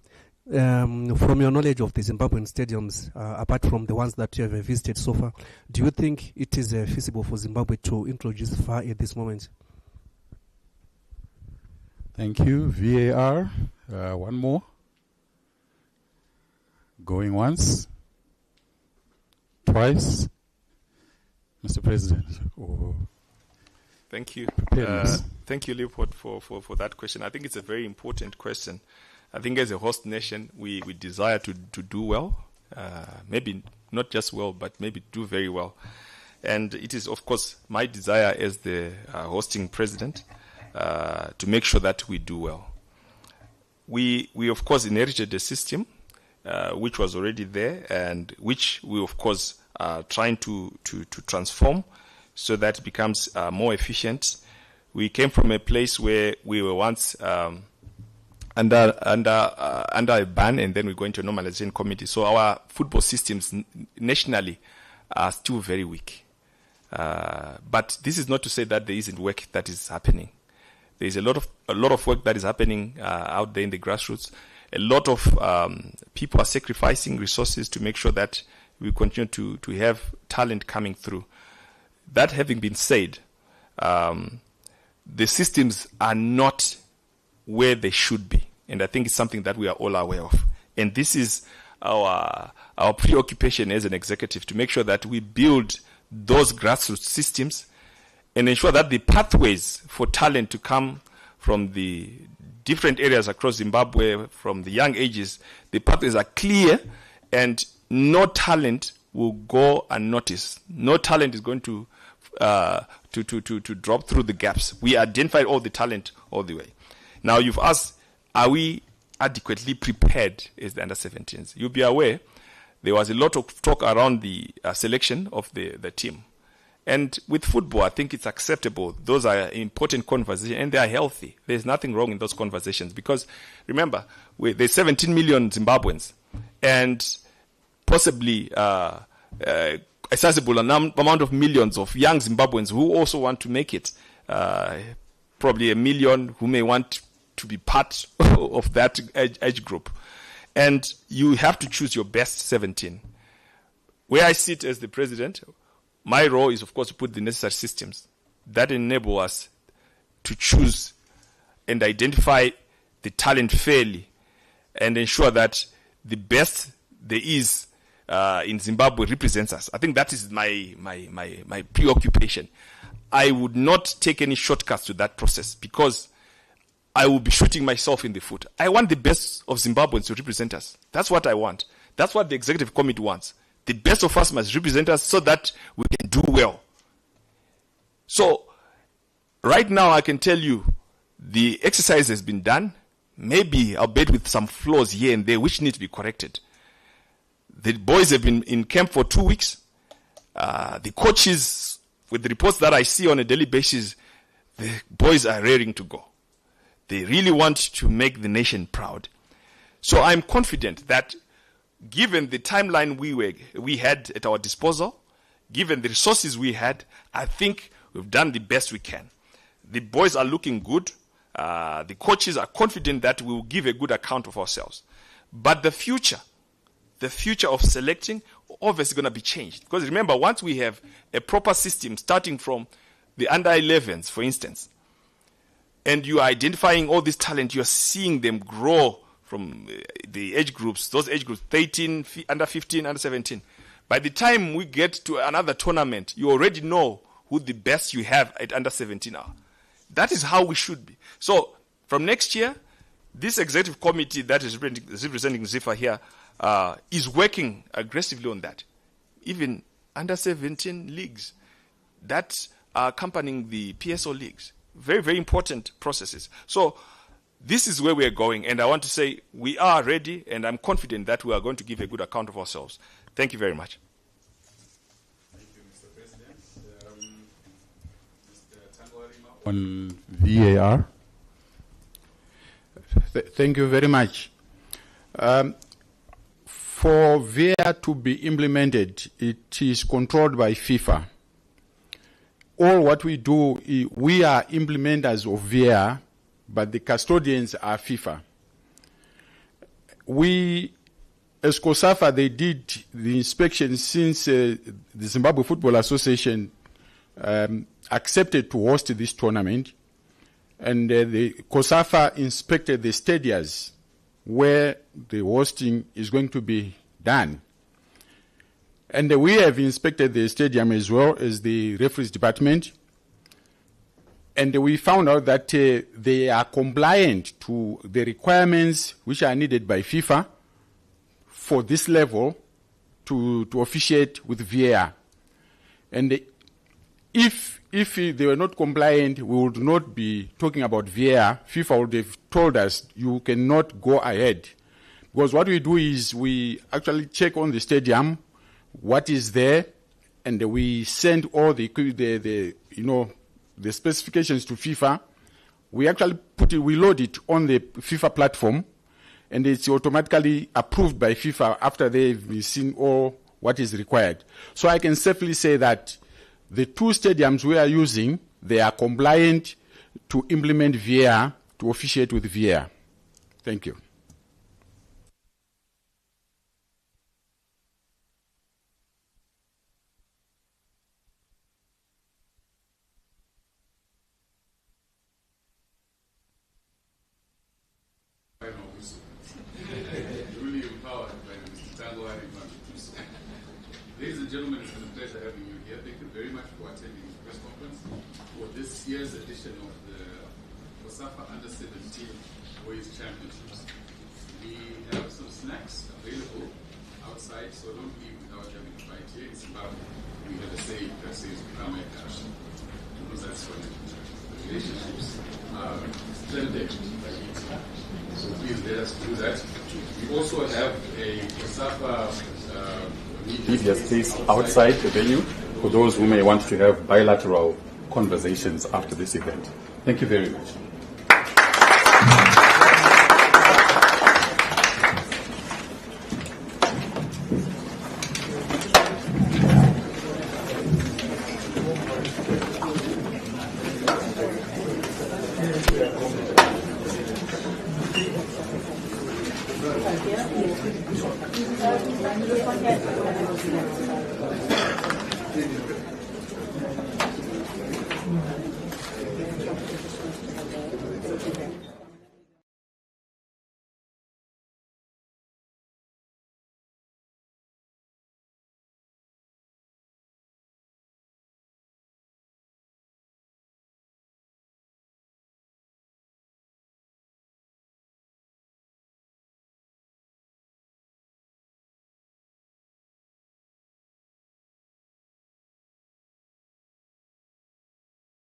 from your knowledge of the Zimbabwean stadiums, apart from the ones that you have visited so far, do you think it is feasible for Zimbabwe to introduce VAR at this moment? Thank you. VAR. One more. Going once. Twice. Mr. President. Thank you. Thank you, Leopold, for that question. I think it's a very important question. I think as a host nation, we desire to do well. Maybe not just well, but maybe do very well. And it is, of course, my desire as the hosting president to make sure that we do well. We of course, inherited a system which was already there and which we, of course, are trying to transform so that it becomes more efficient. We came from a place where we were once under a ban, and then we go into a normalization committee. So our football systems nationally are still very weak. But this is not to say that there isn't work that is happening. There is a lot of work that is happening out there in the grassroots. A lot of people are sacrificing resources to make sure that we continue to have talent coming through. That having been said, the systems are not where they should be. And I think it's something that we are all aware of. And this is our preoccupation as an executive, to make sure that we build those grassroots systems and ensure that the pathways for talent to come from the different areas across Zimbabwe, from the young ages, the pathways are clear and no talent will go unnoticed. No talent is going to drop through the gaps. We identified all the talent all the way. Now you've asked, are we adequately prepared as the under-17s? You'll be aware there was a lot of talk around the selection of the team. And with football, I think it's acceptable. Those are important conversations, and they are healthy. There's nothing wrong in those conversations because, remember, there's 17 million Zimbabweans, and possibly a sizable amount of millions of young Zimbabweans who also want to make it. Probably a million who may want to be part of that age group. And you have to choose your best 17. Where I sit as the president, my role is, of course, to put the necessary systems that enable us to choose and identify the talent fairly and ensure that the best there is in Zimbabwe represents us. I think that is my preoccupation. I would not take any shortcuts to that process because I will be shooting myself in the foot. I want the best of Zimbabweans to represent us. That's what I want. That's what the executive committee wants. The best of us must represent us so that we can do well. So, right now I can tell you the exercise has been done. Maybe I'll bet with some flaws here and there which need to be corrected. The boys have been in camp for 2 weeks. The coaches, with the reports that I see on a daily basis, the boys are raring to go. They really want to make the nation proud. So I'm confident that given the timeline we had at our disposal, given the resources we had, I think we've done the best we can. The boys are looking good. The coaches are confident that we will give a good account of ourselves. But the future of selecting obviously going to be changed. Because remember, once we have a proper system starting from the under-11s, for instance, and you are identifying all this talent, you are seeing them grow from the age groups, those age groups, 13, under 15, under 17. By the time we get to another tournament, you already know who the best you have at under 17 are. That is how we should be. So, from next year, this executive committee that is representing ZIFA here is working aggressively on that. Even under 17 leagues that are accompanying the PSO leagues. Very, very important processes. So, this is where we are going, and I want to say we are ready, and I'm confident that we are going to give a good account of ourselves. Thank you very much. Thank you, Mr. President. Mr. Tangwarima on VAR. Thank you very much. For VAR to be implemented, it is controlled by FIFA. All what we do, we are implementers of VAR, but the custodians are FIFA. We, as COSAFA, they did the inspection since the Zimbabwe Football Association accepted to host this tournament. And the COSAFA inspected the stadiums where the hosting is going to be done. And we have inspected the stadium as well as the referees department. And we found out that they are compliant to the requirements which are needed by FIFA for this level to officiate with VAR. And if they were not compliant, we would not be talking about VAR. FIFA would have told us you cannot go ahead. Because what we do is we actually check on the stadium what is there, and we send all the specifications to FIFA. We actually we load it on the FIFA platform, and it's automatically approved by FIFA after they've seen all what is required. So I can safely say that the two stadiums we are using, they are compliant to implement VAR, to officiate with VAR. Thank you. Really empowered by Mr. Tangwarima. Ladies and gentlemen, it's been a pleasure having you here. Thank you very much for attending the press conference for this year's edition of the COSAFA Under-17 Boys Championships. We have some snacks available outside, so don't leave without having a bite here. In Zimbabwe, we have a saying that says, "Kama cash." Because that's what relationships are strengthened by eating. So please let us do that. We also have a COSAFA media space outside the venue for those who may want to have bilateral conversations after this event. Thank you very much. Thank you.